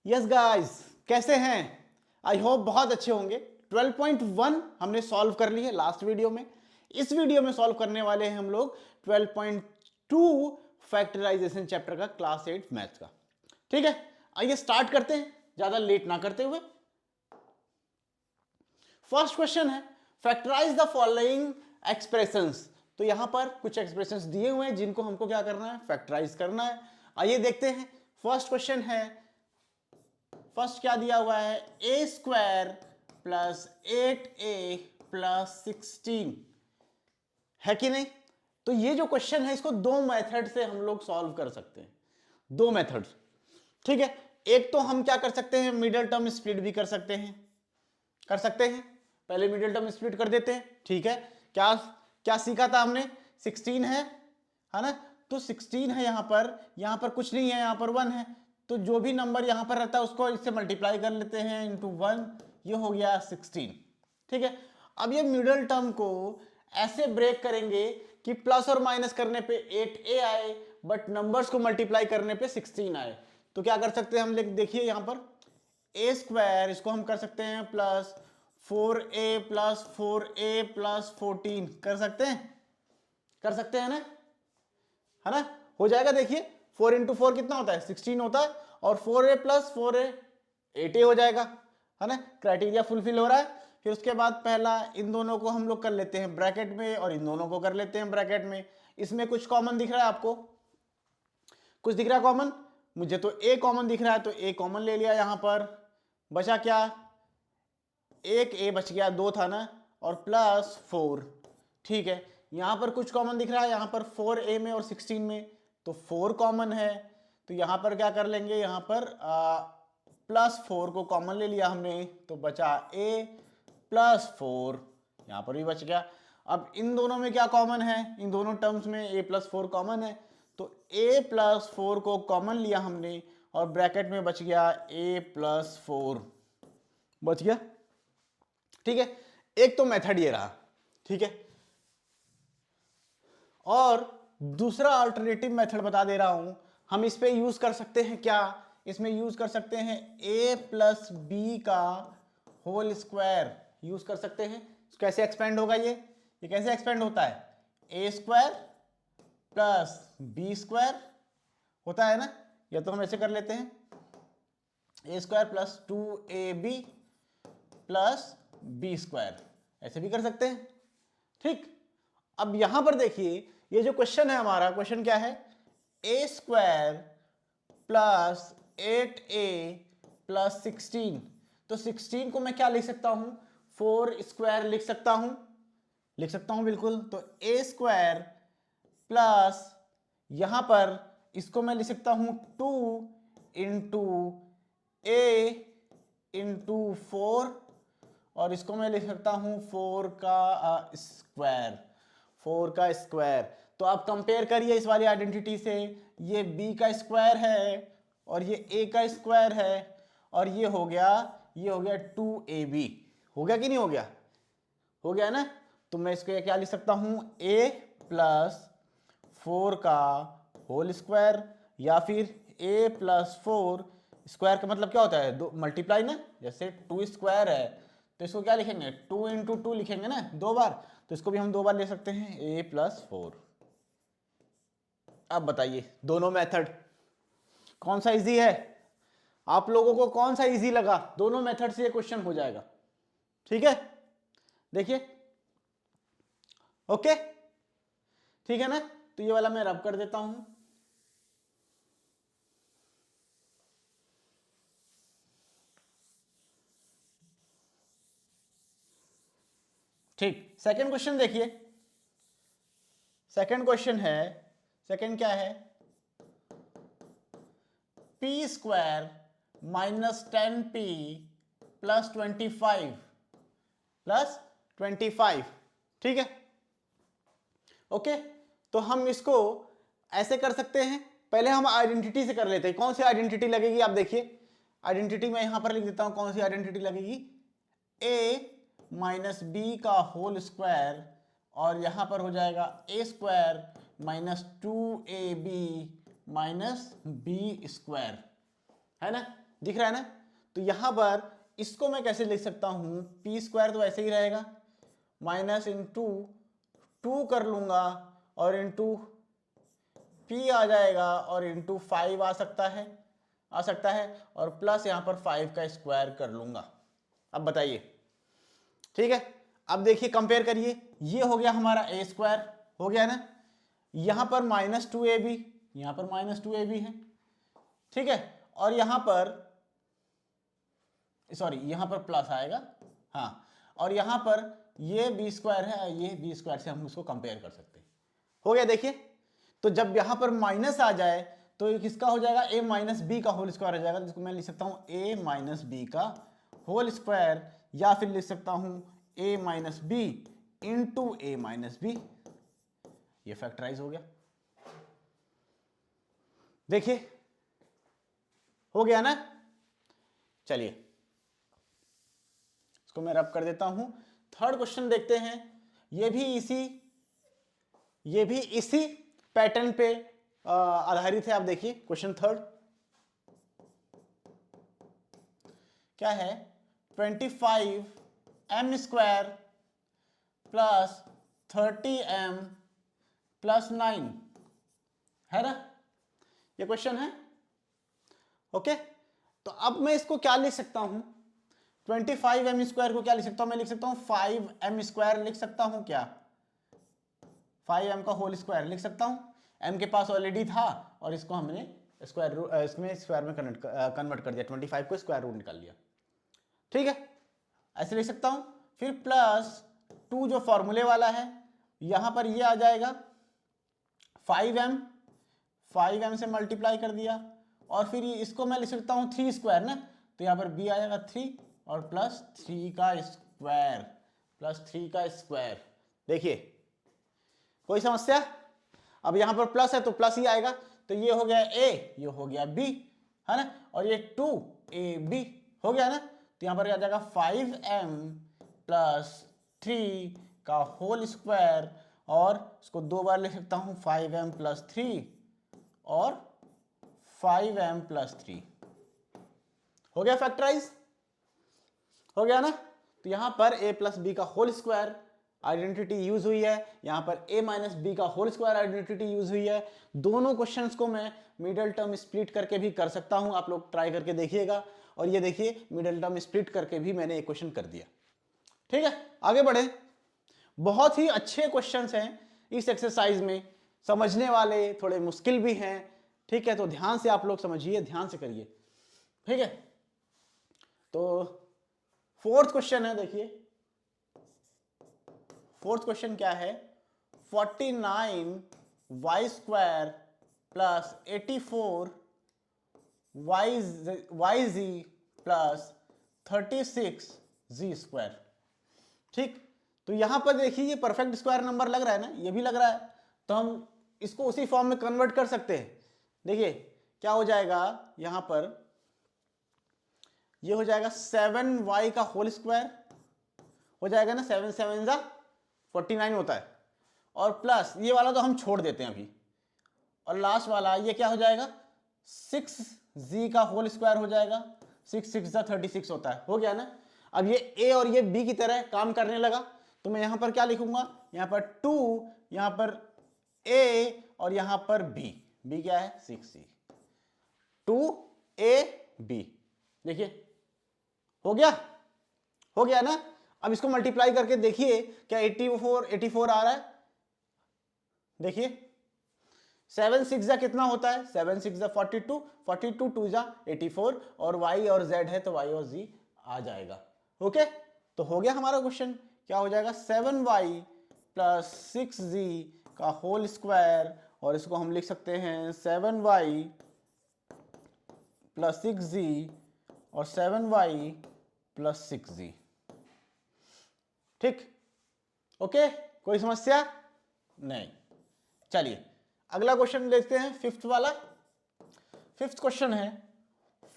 Yes guys, कैसे हैं? I hope बहुत अच्छे होंगे। 12.1 हमने सॉल्व कर ली है लास्ट वीडियो में। इस वीडियो में सॉल्व करने वाले हैं हम लोग 12.2 फैक्टराइजेशन चैप्टर का क्लास 8 मैथ्स का। ठीक है, आइए स्टार्ट करते हैं ज्यादा लेट ना करते हुए। फर्स्ट क्वेश्चन है फैक्टराइज द फॉलोइंग एक्सप्रेशंस। तो यहां पर कुछ एक्सप्रेशंस दिए हुए हैं जिनको हमको क्या करना है, फैक्टराइज करना है। आइए देखते हैं। फर्स्ट क्वेश्चन है, फर्स्ट क्या दिया हुआ है, A square plus 8a plus 16 है कि नहीं। तो ये जो क्वेश्चन है इसको दो मेथड से हम लोग सॉल्व कर सकते हैं, दो मेथड्स। ठीक है, एक तो हम क्या कर सकते हैं, मिडिल टर्म स्प्लिट भी कर सकते हैं, कर सकते हैं। पहले मिडिल टर्म स्प्लिट कर देते हैं। ठीक है, क्या क्या सीखा था हमने, 16 है ना। तो 16 है, यहां पर कुछ नहीं है, यहां पर 1 है। तो जो भी नंबर यहां पर रहता है उसको इससे मल्टीप्लाई कर लेते हैं इंटू 1, ये हो गया 16। ठीक है, अब ये मिडिल टर्म को ऐसे ब्रेक करेंगे कि प्लस और माइनस करने पे 8a आए बट नंबर्स को मल्टीप्लाई करने पे 16 आए। तो क्या कर सकते हैं हम, देखिए यहां पर ए स्क्वायर, इसको हम कर सकते हैं plus 4a plus 4a plus 14 कर सकते हैं, कर सकते हैं ना, है ना। हो जाएगा, देखिए 4 इंटू 4 कितना होता है, 16 होता है, और 4a प्लस 4a 8a हो जाएगा, है ना। क्राइटेरिया फुलफिल हो रहा है। फिर उसके बाद पहला, इन दोनों को हम लोग कर लेते हैं ब्रैकेट में और इन दोनों को कर लेते हैं ब्रैकेट में। इसमें कुछ कॉमन दिख रहा है आपको, कुछ दिख रहा है कॉमन, मुझे तो a कॉमन दिख रहा है तो a कॉमन ले लिया। यहां पर बचा क्या, एक a बच गया, दो था ना, और प्लस 4। ठीक है, यहां पर कुछ कॉमन दिख रहा है, यहां पर 4a में और 16 में, तो 4 कॉमन है। तो यहां पर क्या कर लेंगे, यहां पर प्लस 4 को कॉमन ले लिया हमने, तो बचा a प्लस 4, यहां पर भी बच गया। अब इन दोनों में क्या कॉमन है, इन दोनों टर्म्स में a प्लस 4 कॉमन है, तो a प्लस 4 को कॉमन लिया हमने और ब्रैकेट में बच गया a प्लस 4, बच गया। ठीक है, एक तो मेथड ये रहा। ठीक है, और दूसरा अल्टरनेटिव मेथड बता दे रहा हूं, हम इस पे यूज कर सकते हैं क्या, इसमें यूज कर सकते हैं a प्लस बी का होल स्क्वायर यूज कर सकते हैं। कैसे एक्सपेंड होगा ये कैसे एक्सपेंड होता है, A square plus B square होता है ना, या तो हम ऐसे कर लेते हैं A square plus 2ab plus B square, ऐसे भी कर सकते हैं। ठीक, अब यहां पर देखिए ये जो क्वेश्चन है हमारा, क्वेश्चन क्या है, A square plus 8a plus 16। तो 16 को मैं क्या लिख सकता हूं, 4 स्क्वायर लिख सकता हूं, लिख सकता हूं बिल्कुल। तो ए स्क्वायर प्लस, यहां पर इसको मैं लिख सकता हूं 2 इंटू ए इंटू 4, और इसको मैं लिख सकता हूं 4 का स्क्वायर, 4 का स्क्वायर। तो आप कंपेयर करिए इस वाली आइडेंटिटी से, ये b का स्क्वायर है और ये a का स्क्वायर है, और ये हो गया 2ab। हो गया कि नहीं हो गया, हो गया ना। तो मैं इसको क्या लिख सकता हूं, a प्लस 4 का होल स्क्वायर, या फिर a प्लस 4 स्क्वायर का मतलब क्या होता है, दो मल्टीप्लाई ना, जैसे 2 स्क्वायर है तो इसको क्या लिखेंगे, 2 इंटू 2 लिखेंगे ना, दो बार, तो इसको भी हम दो बार ले सकते हैं, a प्लस 4। अब बताइए दोनों मेथड कौन सा इजी है, आप लोगों को कौन सा इजी लगा, दोनों मेथड से ये क्वेश्चन हो जाएगा। ठीक है, देखिए, ओके, ठीक है ना। तो ये वाला मैं रब कर देता हूं। ठीक, सेकंड क्वेश्चन देखिए, सेकंड क्वेश्चन है, सेकंड क्या है, P square minus 10p plus 25 plus 25। ठीक है, ओके। तो हम इसको ऐसे कर सकते हैं, पहले हम आइडेंटिटी से कर लेते हैं। कौन सी आइडेंटिटी लगेगी, आप देखिए आइडेंटिटी मैं यहां पर लिख देता हूं, कौन सी आइडेंटिटी लगेगी, a माइनस बी का होल स्क्वायर, और यहां पर हो जाएगा a square minus 2ab minus B square, है ना। दिख रहा है ना। तो यहां पर इसको मैं कैसे लिख सकता हूं, पी स्क्वायर तो ऐसे ही रहेगा, माइनस इंटू 2 कर लूंगा और इंटू पी आ जाएगा और इंटू 5 आ सकता है और प्लस यहां पर 5 का स्क्वायर कर लूंगा। अब बताइए, ठीक है। अब देखिए कंपेयर करिए, ये हो गया हमारा ए स्क्वायर, हो गया ना, यहां पर -2ab, यहां पर -2ab है, ठीक है। और यहां पर सॉरी यहां पर प्लस आएगा, हाँ, और यहां पर ये बी स्क्वायर है, ये बी स्क्वायर से हम उसको कंपेयर कर सकते हैं। हो गया, देखिए। तो जब यहां पर माइनस आ जाए तो ये किसका हो जाएगा, a माइनस बी का होल स्क्वायर हो जाएगा, जिसको मैं लिख सकता हूं a माइनस बी का होल स्क्वायर, या फिर लिख सकता हूं a minus b into a minus b. ये फैक्टराइज हो गया, देखिए हो गया ना। चलिए इसको मैं रब कर देता हूं। थर्ड क्वेश्चन देखते हैं, ये भी इसी पैटर्न पे आधारित है। आप देखिए क्वेश्चन थर्ड क्या है, 25m square plus 30m plus 9 है ना, ये क्वेश्चन है। ओके, तो अब मैं इसको क्या लिख सकता हूं, 25m स्क्वायर को क्या लिख सकता हूं, मैं लिख सकता हूं 5m स्क्वायर लिख सकता हूं, क्या 5m का होल स्क्वायर लिख सकता हूं। m के पास ऑलरेडी था और इसको हमने स्क्वायर में कन्वर्ट कर दिया, 25 को स्क्वायर रूट निकाल लिया, ठीक है, ऐसे लिख सकता हूं। फिर प्लस 2 जो फॉर्मूले वाला है, यहां पर ये आ जाएगा 5m से मल्टीप्लाई कर दिया, और फिर इसको मैं लिख सकता हूं 3 स्क्वायर ना, तो यहां पर b आ जाएगा 3 और प्लस 3 का स्क्वायर। देखिए कोई समस्या, अब यहां पर प्लस है तो प्लस ही आएगा, तो ये हो गया a, ये हो गया b, है ना, और ये 2ab हो गया ना। तो यहां पर आ जाएगा 5m प्लस 3 का होल स्क्वायर, और इसको 2 बार लिख सकता हूं 5m प्लस 3 और 5m प्लस 3, हो गया फैक्टराइज, हो गया ना। तो यहां पर a प्लस बी का होल स्क्वायर आइडेंटिटी यूज हुई है, यहां पर a माइनस बी का होल स्क्वायर आइडेंटिटी यूज हुई है। दोनों क्वेश्चंस को मैं मिडिल टर्म स्प्लिट करके भी कर सकता हूं, आप लोग ट्राई करके देखिएगा। और ये देखिए मिडिल टर्म स्प्लिट करके भी मैंने एक क्वेश्चन कर दिया, ठीक है। आगे बढ़े, बहुत ही अच्छे क्वेश्चंस हैं इस एक्सरसाइज में, समझने वाले, थोड़े मुश्किल भी हैं, ठीक है। तो ध्यान से आप लोग समझिए, ध्यान से करिए, ठीक है। तो फोर्थ क्वेश्चन है, देखिए फोर्थ क्वेश्चन क्या है, 49y square plus 84yz plus 36z square, ठीक। तो यहां पर देखिए ये परफेक्ट स्क्वायर नंबर लग रहा है ना, ये भी लग रहा है, तो हम इसको उसी फॉर्म में कन्वर्ट कर सकते हैं। देखिए क्या हो जाएगा, यहां पर ये हो जाएगा 7y का होल स्क्वायर हो जाएगा ना, 7 7 जा 49 होता है, और प्लस ये वाला तो हम छोड़ देते हैं अभी, और लास्ट वाला ये क्या हो जाएगा, 6z का होल स्क्वायर हो जाएगा, 6 6 जा 36 होता है, हो गया ना। अब ये a और ये b की तरह काम करने लगा, तो मैं यहां पर क्या लिखूंगा, यहां पर 2, यहां पर a और यहां पर b क्या है 6c, 2ab, देखिए हो गया ना। अब इसको मल्टीप्लाई करके देखिए क्या 84 आ रहा है, देखिए 7 6 जा कितना होता है, 7 6 जा 42, 42 2 जा 84, और y और z है तो y और z आ जाएगा, ओके। तो हो गया हमारा क्वेश्चन, क्या हो जाएगा 7y प्लस 6z का होल स्क्वायर, और इसको हम लिख सकते हैं 7y प्लस 6z और 7y प्लस 6z, ठीक, ओके। कोई समस्या नहीं। चलिए अगला क्वेश्चन देखते हैं, फिफ्थ वाला। फिफ्थ क्वेश्चन है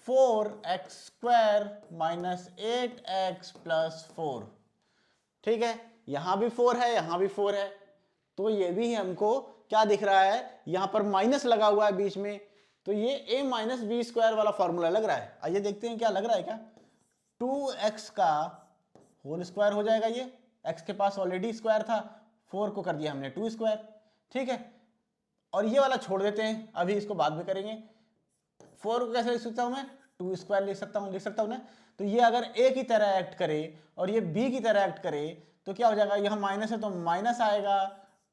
4x square minus 8x plus 4, ठीक है। यहां भी 4 है, यहां भी 4 है, तो ये भी हमको क्या दिख रहा है, यहां पर माइनस लगा हुआ है बीच में, तो ये a माइनस बी स्क्वायर वाला फॉर्मूला लग रहा है। आइए देखते हैं क्या लग रहा है। क्या 2x का होल स्क्वायर हो जाएगा। ये x के पास ऑलरेडी स्क्वायर था, 4 को कर दिया हमने 2 स्क्वायर, ठीक है। और ये वाला छोड़ देते हैं, अभी इसको बाद में करेंगे। 4 को कैसे लिख सकता हूं मैं, 2 स्क्वायर लिख सकता हूं ना। तो ये अगर a की तरह एक्ट करे और ये b की तरह एक्ट करे तो क्या हो जाएगा, यहाँ माइनस है तो माइनस आएगा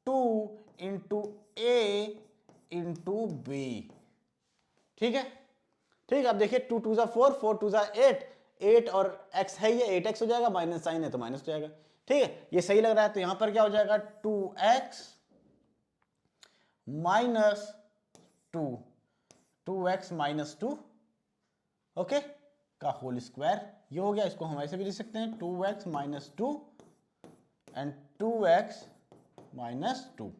2 इंटू a इंटू बी, ठीक है। ठीक, अब देखिए 2 2 जा 4, 4 2 जा 8, 8 और x है, ये 8x हो जाएगा, माइनस साइन है तो माइनस हो जाएगा, ठीक है। ये सही लग रहा है। तो यहां पर क्या हो जाएगा 2x minus 2, 2x minus 2, okay, का होल स्क्वायर, ये हो गया। इसको हम ऐसे भी लिख सकते हैं 2x minus 2 and 2x minus 2।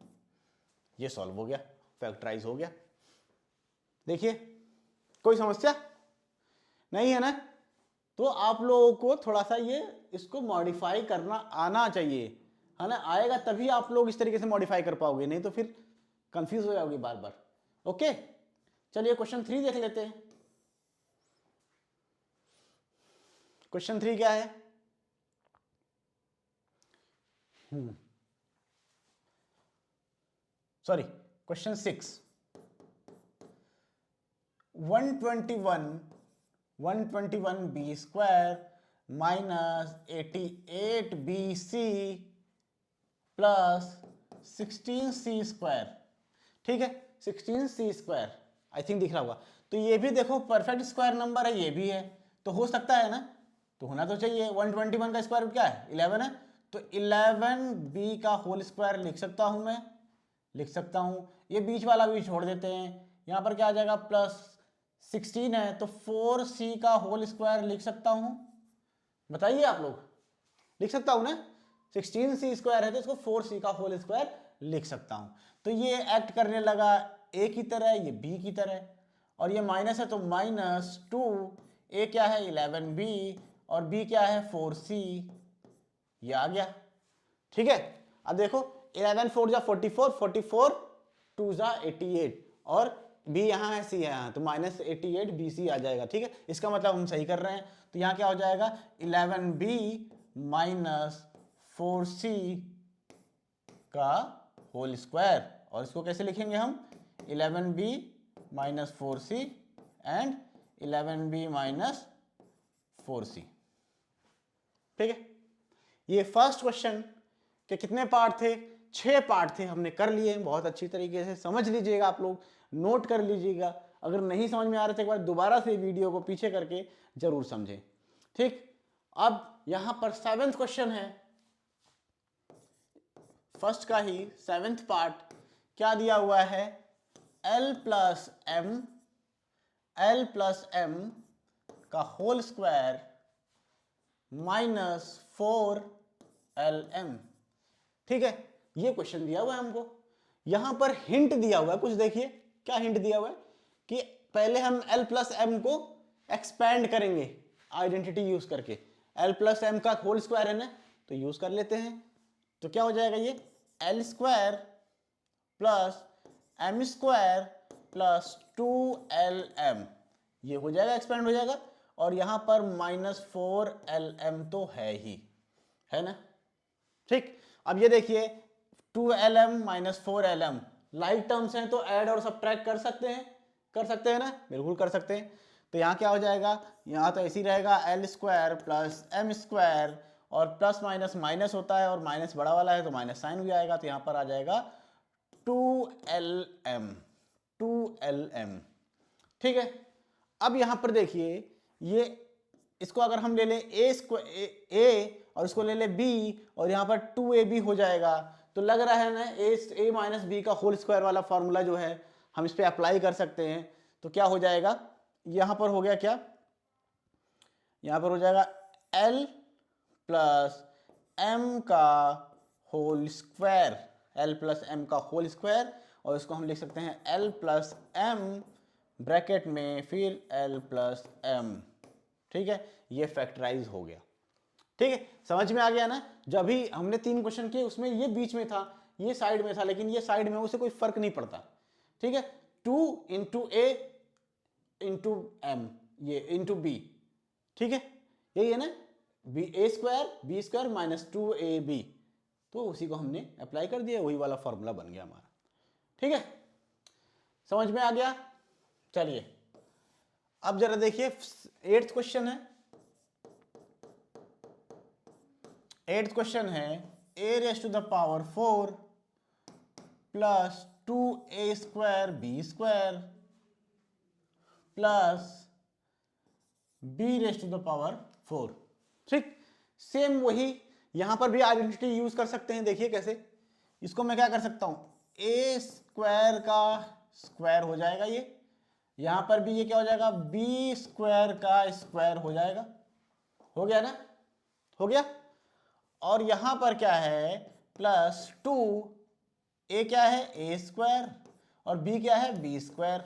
ये सॉल्व हो गया, फैक्टराइज हो गया। देखिए कोई समस्या नहीं है ना। तो आप लोगों को थोड़ा सा ये इसको मॉडिफाई करना आना चाहिए, है ना। आएगा तभी आप लोग इस तरीके से मॉडिफाई कर पाओगे, नहीं तो फिर कंफ्यूज हो जाओगे बार बार। ओके, चलिए क्वेश्चन 3 देख लेते हैं। क्वेश्चन 3 क्या है, sorry question 6। 121 b square minus 88 b c plus 16 c square, ठीक है। 16 सी स्क्वायर आई थिंक दिख रहा होगा। तो ये भी देखो परफेक्ट स्क्वायर नंबर है, ये भी है, तो हो सकता है ना, तो होना तो चाहिए। 121 का स्क्वायर रूट क्या है, 11 है, तो 11 बी का होल स्क्वायर लिख सकता हूं मैं, लिख सकता हूं। ये बीच वाला भी छोड़ देते हैं, यहां पर क्या आ जाएगा प्लस 16 है तो 4c का होल स्क्वायर लिख सकता हूं। बताइए आप लोग, लिख सकता हूं ना, 16c स्क्वायर है तो इसको 4c का होल स्क्वायर लिख सकता हूं। तो ये एक्ट करने लगा a की तरह, ये b की तरह, और ये माइनस है तो माइनस 2, a क्या है 11b और b क्या है 4c, ये आ गया, ठीक है। अब देखो 11 4 जा 44, 44 2 जा 88 और b यहाँ है, c है यहाँ, तो माइनस 88 bc आ जाएगा, ठीक है। इसका मतलब हम सही कर रहे हैं। तो यहाँ क्या हो जाएगा 11b माइनस 4c का होल स्क्वायर, और इसको कैसे लिखेंगे हम 11b minus 4c and 11b minus 4c, ठीक है। ये फर्स्ट क्वेश्चन के कितने पार्ट थे, 6 पार्ट थे, हमने कर लिए बहुत अच्छी तरीके से। समझ लीजिएगा आप लोग, नोट कर लीजिएगा। अगर नहीं समझ में आ रहे थे एक बार दोबारा से वीडियो को पीछे करके जरूर समझें, ठीक। अब यहां पर 7th क्वेश्चन है, फर्स्ट का ही 7th पार्ट। क्या दिया हुआ है, l प्लस m का होल स्क्वायर माइनस 4lm, ठीक है। ये क्वेश्चन दिया हुआ है हमको। यहां पर हिंट दिया हुआ है कुछ, देखिए क्या हिंट दिया हुआ है कि पहले हम l प्लस एम को एक्सपैंड करेंगे आइडेंटिटी यूज करके। l प्लस एम का होल स्क्वायर है ना, तो यूज कर लेते हैं। तो क्या हो जाएगा, ये l square plus m square plus 2lm, ये हो जाएगा, एक्सपैंड हो जाएगा। और यहां पर माइनस 4lm तो है ही, है ना, ठीक। अब ये देखिए 2lm minus 4lm like terms हैं, तो ऐड और सब्ट्रैक्ट कर सकते हैं ना, बिल्कुल कर सकते हैं। तो यहाँ क्या हो जाएगा, यहाँ तो ऐसे ही रहेगा l square plus m square, और प्लस माइनस माइनस होता है और माइनस बड़ा वाला है तो माइनस साइन भी आएगा, तो यहाँ पर आ जाएगा 2lm, ठीक है। अब यहाँ पर देखिए ये, इसको अगर हम ले लें a और इसको ले लें b और यहाँ पर 2ab हो जाएगा, तो लग रहा है ना a माइनस बी का होल स्क्वायर वाला फॉर्मूला जो है हम इस पे अप्लाई कर सकते हैं। तो क्या हो जाएगा, यहाँ पर हो गया क्या, यहाँ पर हो जाएगा l प्लस m का whole square, l plus m का होल स्क्वायर, और इसको हम लिख सकते हैं l प्लस m ब्रैकेट में फिर l प्लस m, ठीक है। ये फैक्टराइज हो गया, ठीक है। समझ में आ गया ना। जब भी हमने 3 क्वेश्चन किए उसमें ये बीच में था, ये साइड में था, लेकिन ये साइड में, उसे कोई फर्क नहीं पड़ता, ठीक है। 2 इंटू ए इंटू एम, ये इंटू बी, ठीक है, यही है ना, बी ए square B square minus 2ab, तो उसी को हमने अप्लाई कर दिया, वही वाला फॉर्मूला बन गया हमारा, ठीक है, समझ में आ गया। चलिए अब जरा देखिए 8th क्वेश्चन है, 8th क्वेश्चन है a raise to the power 4 plus 2a square B square plus b raise to the power 4, ठीक, सेम वही, यहां पर भी आइडेंटिटी यूज कर सकते हैं। देखिए कैसे, इसको मैं क्या कर सकता हूं, a स्क्वायर का स्क्वायर हो जाएगा ये, यहां पर भी ये क्या हो जाएगा, b स्क्वायर का स्क्वायर हो जाएगा, हो गया ना, हो गया, और यहां पर क्या है प्लस 2, a क्या है a स्क्वायर और b क्या है b स्क्वायर,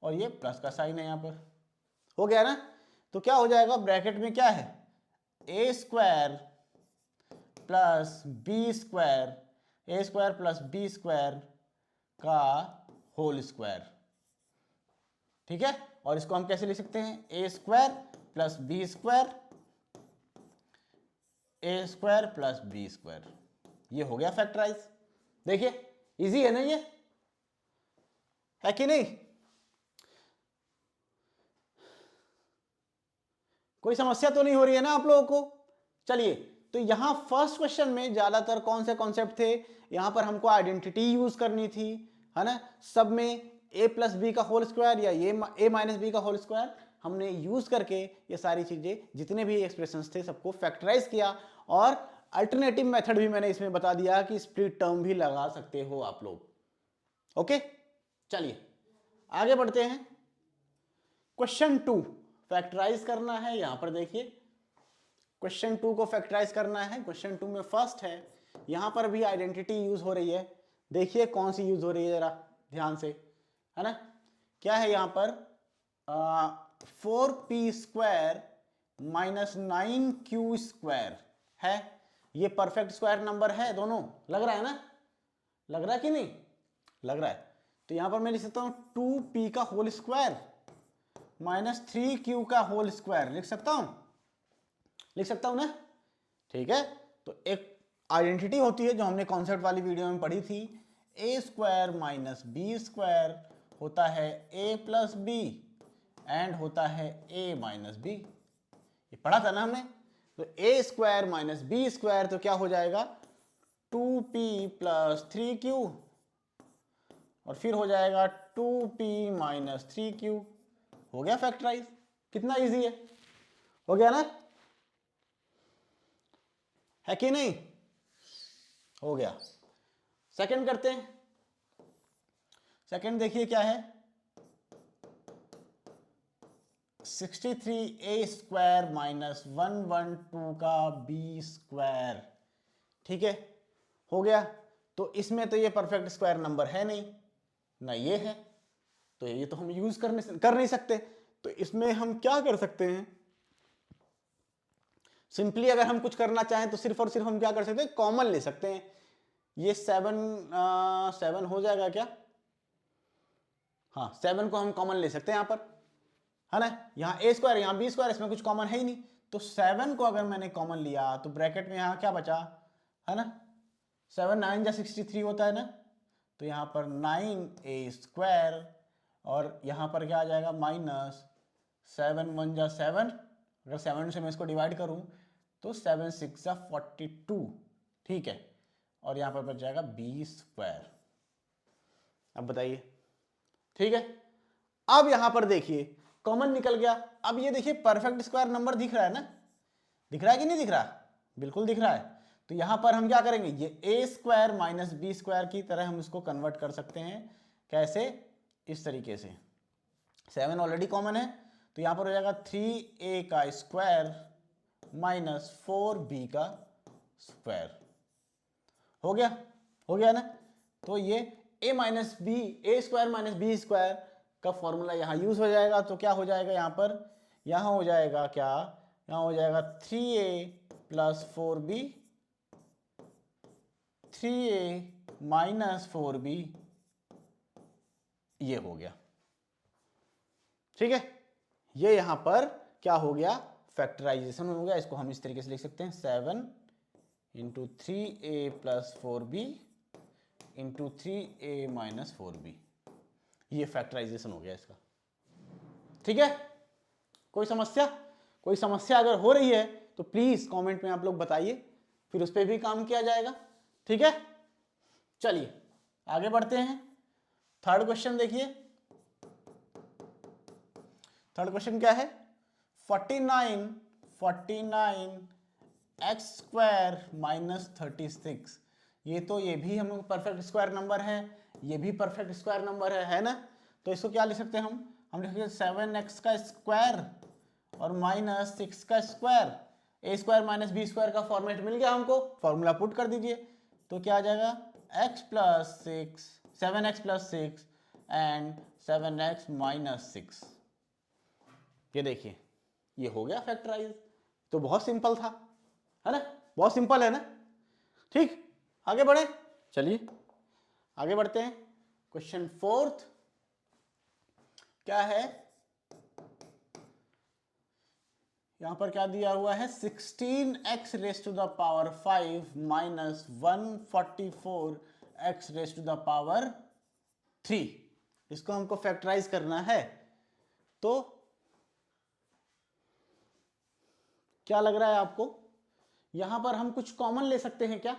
और ये प्लस का साइन है यहां पर, हो गया ना, तो क्या हो जाएगा, ब्रैकेट में क्या है a square plus b square, a square plus b square का होल स्क्वायर, ठीक है, और इसको हम कैसे लिख सकते हैं, a square plus b square, A square plus B square, ये हो गया फैक्टराइज। देखिए इजी है ना, ये है कि नहीं, कोई समस्या तो नहीं हो रही है ना आप लोगों को। चलिए तो यहां फर्स्ट क्वेश्चन में ज्यादातर कौन से कॉन्सेप्ट थे, यहां पर हमको आइडेंटिटी यूज करनी थी, है ना, सब में a प्लस बी का होल स्क्वायर या ए माइनस बी का होल स्क्वायर हमने यूज करके ये सारी चीजें जितने भी एक्सप्रेशंस थे सबको फैक्टराइज किया, और अल्टरनेटिव मेथड भी मैंने इसमें बता दिया कि स्प्लिट टर्म भी लगा सकते हो आप लोग। ओके चलिए आगे बढ़ते हैं, क्वेश्चन 2 फैक्टराइज करना है। यहां पर देखिए क्वेश्चन 2 को फैक्टराइज करना है, क्वेश्चन 2 में फर्स्ट है, यहां पर भी आइडेंटिटी यूज हो रही है, देखिए कौन सी यूज हो रही है जरा ध्यान से, है ना, क्या है यहां पर 4p square minus 9q square है, ये परफेक्ट स्क्वायर नंबर है दोनों, लग रहा है ना, लग रहा है कि नहीं लग रहा है, तो यहां पर मैं लिख सकता हूं 2p का होल स्क्वायर माइनस 3q का होल स्क्वायर, लिख सकता हूं ना, ठीक है, तो एक आइडेंटिटी होती है जो हमने कॉन्सेप्ट वाली वीडियो में पढ़ी थी, ए स्क्वायर माइनस बी स्क्वायर होता है ए प्लस बी एंड होता है ए माइनस बी, ये पढ़ा था ना हमने, तो ए स्क्वायर माइनस बी स्क्वायर तो क्या हो जाएगा 2p प्लस 3q और फिर हो जाएगा 2p माइनस 3q, हो गया फैक्टराइज, कितना इजी हो गया ना, है कि नहीं, हो गया। सेकंड करते हैं, सेकंड देखिए क्या है 63a स्क्वायर माइनस 112 का b स्क्वायर, ठीक है, हो गया, तो इसमें तो ये परफेक्ट स्क्वायर नंबर है नहीं ना, ये है, तो ये तो हम यूज कर नहीं सकते, तो इसमें हम क्या कर सकते हैं, सिंपली अगर हम कुछ करना चाहें तो सिर्फ और सिर्फ हम क्या कर सकते हैं, कॉमन ले सकते हैं, ये 7 हो जाएगा क्या, हाँ 7 को हम कॉमन ले सकते हैं यहां पर, है ना, यहाँ ए स्क्वायर यहाँ बी स्क्वायर, इसमें कुछ कॉमन है ही नहीं, तो 7 को अगर मैंने कॉमन लिया तो ब्रैकेट में यहाँ क्या बचा, है ना, 7 9 जा 63 होता है ना, तो यहाँ पर 9a स्क्वायर और यहाँ पर क्या आ जाएगा माइनस 7 1 जा 7, अगर 7 से मैं इसको डिवाइड करूँ तो 7 6 जा 42, ठीक है, और यहाँ पर बच जाएगा b स्क्वायर, अब बताइए, ठीक है, अब यहां पर देखिए कॉमन निकल गया, अब ये देखिए परफेक्ट स्क्वायर नंबर दिख रहा है ना, दिख रहा है कि नहीं दिख रहा, बिल्कुल दिख रहा है, तो यहां पर हम क्या करेंगे, ये ए स्क्वायर माइनस बी स्क्वायर की तरह हम इसको कन्वर्ट कर सकते हैं, कैसे, इस तरीके से, 7 ऑलरेडी कॉमन है, तो यहां पर हो जाएगा 3a का स्क्वायर माइनस 4b का स्क्वायर, हो गया ना, तो ये a minus b, A square minus B square का फॉर्मूला यहाँ यूज हो जाएगा, तो क्या हो जाएगा यहाँ पर, यहाँ हो जाएगा क्या, यहाँ हो जाएगा 3a plus 4b, 3a minus 4b, ये हो गया, ठीक है, ये यहां पर क्या हो गया, फैक्टराइजेशन हो गया। इसको हम इस तरीके से लिख सकते हैं 7 into 3a plus 4b into 3a minus 4b। ये फैक्टराइजेशन हो गया इसका। ठीक है, कोई समस्या? कोई समस्या अगर हो रही है तो प्लीज कमेंट में आप लोग बताइए, फिर उस पर भी काम किया जाएगा। ठीक है, चलिए आगे बढ़ते हैं। थर्ड क्वेश्चन देखिए। थर्ड क्वेश्चन क्या है, 49 एक्स स्क्वायर माइनस 36। ये भी हम परफेक्ट स्क्वायर नंबर है, ये भी परफेक्ट स्क्वायर नंबर है ना। तो इसको क्या लिख सकते हैं हम लिख सकते हैं 7x का स्क्वायर और माइनस 6 का स्क्वायर। ए स्क्वायर माइनस बी स्क्वायर का फॉर्मेट मिल गया हमको, फॉर्मूला पुट कर दीजिए। तो क्या आ जाएगा, x plus 6, 7x plus 6 and 7x minus 6। ये देखिए, ये हो गया फैक्टराइज। तो बहुत सिंपल था, है ना, बहुत सिंपल है ना। ठीक, आगे बढ़े, चलिए आगे बढ़ते हैं। क्वेश्चन फोर्थ क्या है, यहां पर क्या दिया हुआ है, 16x raise to the power 5 minus 144x raise to the power 3। इसको हमको फैक्टराइज करना है। तो क्या लग रहा है आपको, यहां पर हम कुछ कॉमन ले सकते हैं क्या?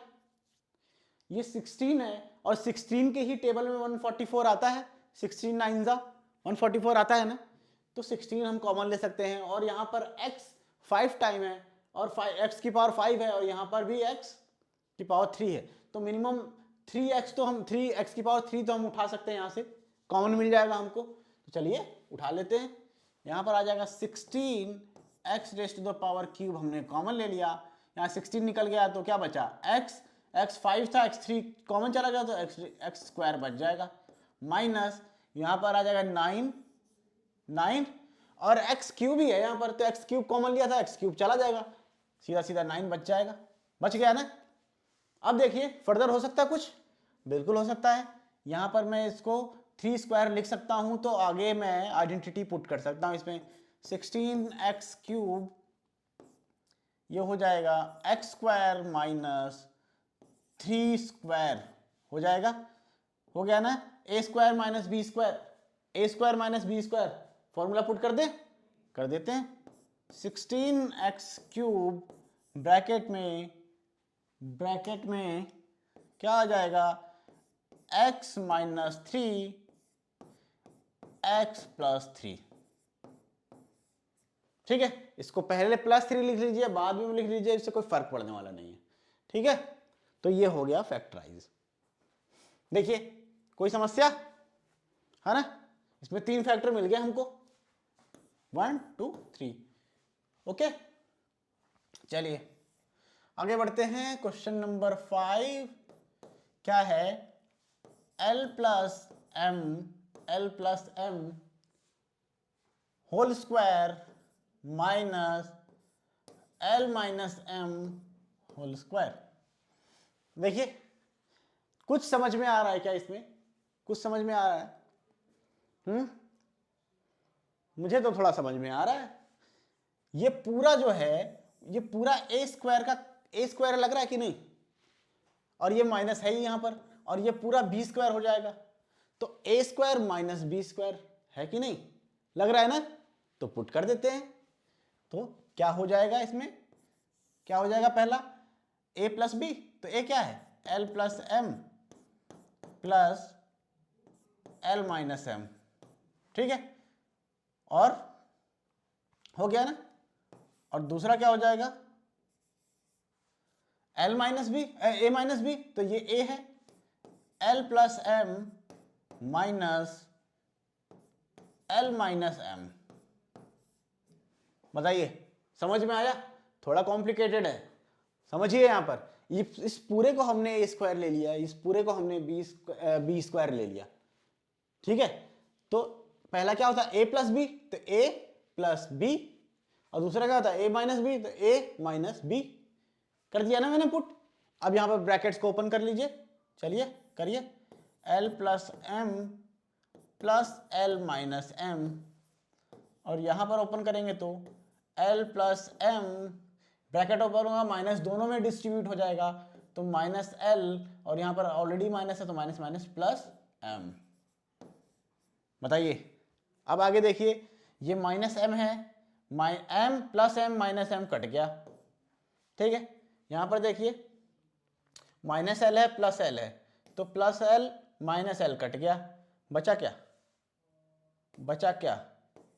ये 16 है और 16 के ही टेबल में 144 आता है, 16 9 जा 144 आता है ना। तो 16 हम कॉमन ले सकते हैं और यहां पर x 5 टाइम है और x की पावर 5 है और यहां पर भी x की पावर 3 है। तो मिनिमम 3x तो हम 3x की पावर 3 तो हम उठा सकते हैं, यहां से कॉमन मिल जाएगा हमको। तो चलिए उठा लेते हैं। यहां पर आ जाएगा 16x raise to the power cube, हमने कॉमन ले लिया। यहाँ 16 निकल गया तो क्या बचा, x 5 था, x 3 कॉमन चला गया तो x स्क्वायर बच जाएगा। माइनस यहाँ पर आ जाएगा 9 और x क्यूब ही है यहाँ पर, तो x क्यूब कॉमन लिया था, x क्यूब चला जाएगा, सीधा सीधा 9 बच जाएगा। बच गया ना। अब देखिए फर्दर हो सकता है कुछ, बिल्कुल हो सकता है। यहाँ पर मैं इसको 3 स्क्वायर लिख सकता हूँ, तो आगे मैं आइडेंटिटी पुट कर सकता हूँ इसमें। 16x क्यूब ये हो जाएगा x स्क्वायर माइनस 3 स्क्वायर हो जाएगा, हो गया ना। A square minus B square, A square minus B square formula put कर देते हैं। 16x क्यूब ब्रैकेट में क्या आ जाएगा, x माइनस 3 x प्लस 3। ठीक है, इसको पहले +3 लिख लीजिए, बाद में लिख लीजिए, इससे कोई फर्क पड़ने वाला नहीं है। ठीक है, तो ये हो गया फैक्टराइज। देखिए कोई समस्या है ना, इसमें 3 फैक्टर मिल गए हमको, 1 2 3। ओके, चलिए आगे बढ़ते हैं। क्वेश्चन नंबर 5 क्या है, L plus m whole square minus L minus m whole square. देखिए कुछ समझ में आ रहा है क्या इसमें, कुछ समझ में आ रहा है? मुझे तो थोड़ा समझ में आ रहा है। ये पूरा जो है, ये पूरा ए स्क्वायर का ए स्क्वायर लग रहा है कि नहीं, और ये माइनस है ही यहां पर, और ये पूरा बी स्क्वायर हो जाएगा। तो ए स्क्वायर माइनस बी स्क्वायर है कि नहीं, लग रहा है ना। तो पुट कर देते हैं। तो क्या हो जाएगा इसमें, क्या हो जाएगा, पहला ए प्लस बी, तो ए क्या है, l plus M plus l minus m. ठीक है, और हो गया ना। और दूसरा क्या हो जाएगा, एल माइनस बी ए माइनस बी, तो ये ए है, l plus m minus l minus m. बताइए समझ में आया, थोड़ा कॉम्प्लिकेटेड है, समझिए। यहां पर इस पूरे को हमने ए स्क्वायर ले लिया, इस पूरे को हमने बी स्क्वायर ले लिया। ठीक है, तो पहला क्या होता है, ए प्लस बी, तो ए प्लस बी, और दूसरा क्या होता है, ए माइनस बी, तो ए माइनस बी। कर दिया ना मैंने पुट। अब यहां पर ब्रैकेट्स को ओपन कर लीजिए, चलिए करिए, l plus M plus l minus m और यहां पर ओपन करेंगे तो l plus m, bracket open होगा, माइनस दोनों में डिस्ट्रीब्यूट हो जाएगा, तो माइनस एल, और यहां पर ऑलरेडी माइनस है तो माइनस माइनस प्लस एम। बताइए, अब आगे देखिए, ये माइनस एम है, m plus m minus m cut गया, ठीक है। यहां पर देखिए माइनस एल है प्लस एल है, तो plus l minus l cut गया, बचा क्या, बचा क्या,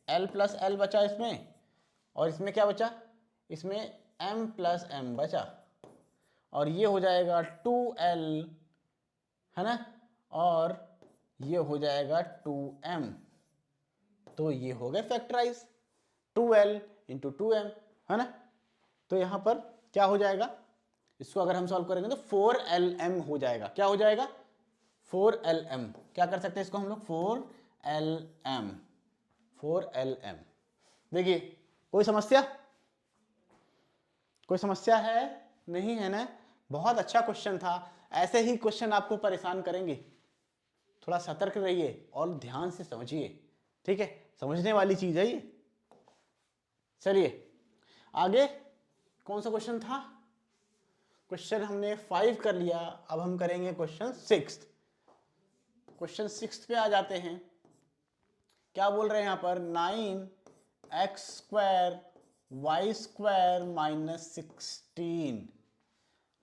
एल प्लस एल बचा इसमें, और इसमें क्या बचा, इसमें एम प्लस एम बचा, और ये हो जाएगा 2l, है ना, और ये हो जाएगा 2m, तो ये हो गए फैक्टराइज, 2l इंटू 2m, है ना। तो यहां पर क्या हो जाएगा, इसको अगर हम सॉल्व करेंगे तो 4lm हो जाएगा, क्या हो जाएगा, 4lm, क्या कर सकते हैं इसको हम लोग, 4lm, 4lm। देखिए, कोई समस्या, कोई समस्या है, नहीं है ना, बहुत अच्छा क्वेश्चन था। ऐसे ही क्वेश्चन आपको परेशान करेंगे, थोड़ा सतर्क रहिए और ध्यान से समझिए, ठीक है, समझने वाली चीज है ये। चलिए आगे, कौन सा क्वेश्चन था, क्वेश्चन हमने 5 कर लिया, अब हम करेंगे क्वेश्चन 6। क्वेश्चन 6 पे आ जाते हैं, क्या बोल रहे हैं यहां पर, 9x square y square minus 16,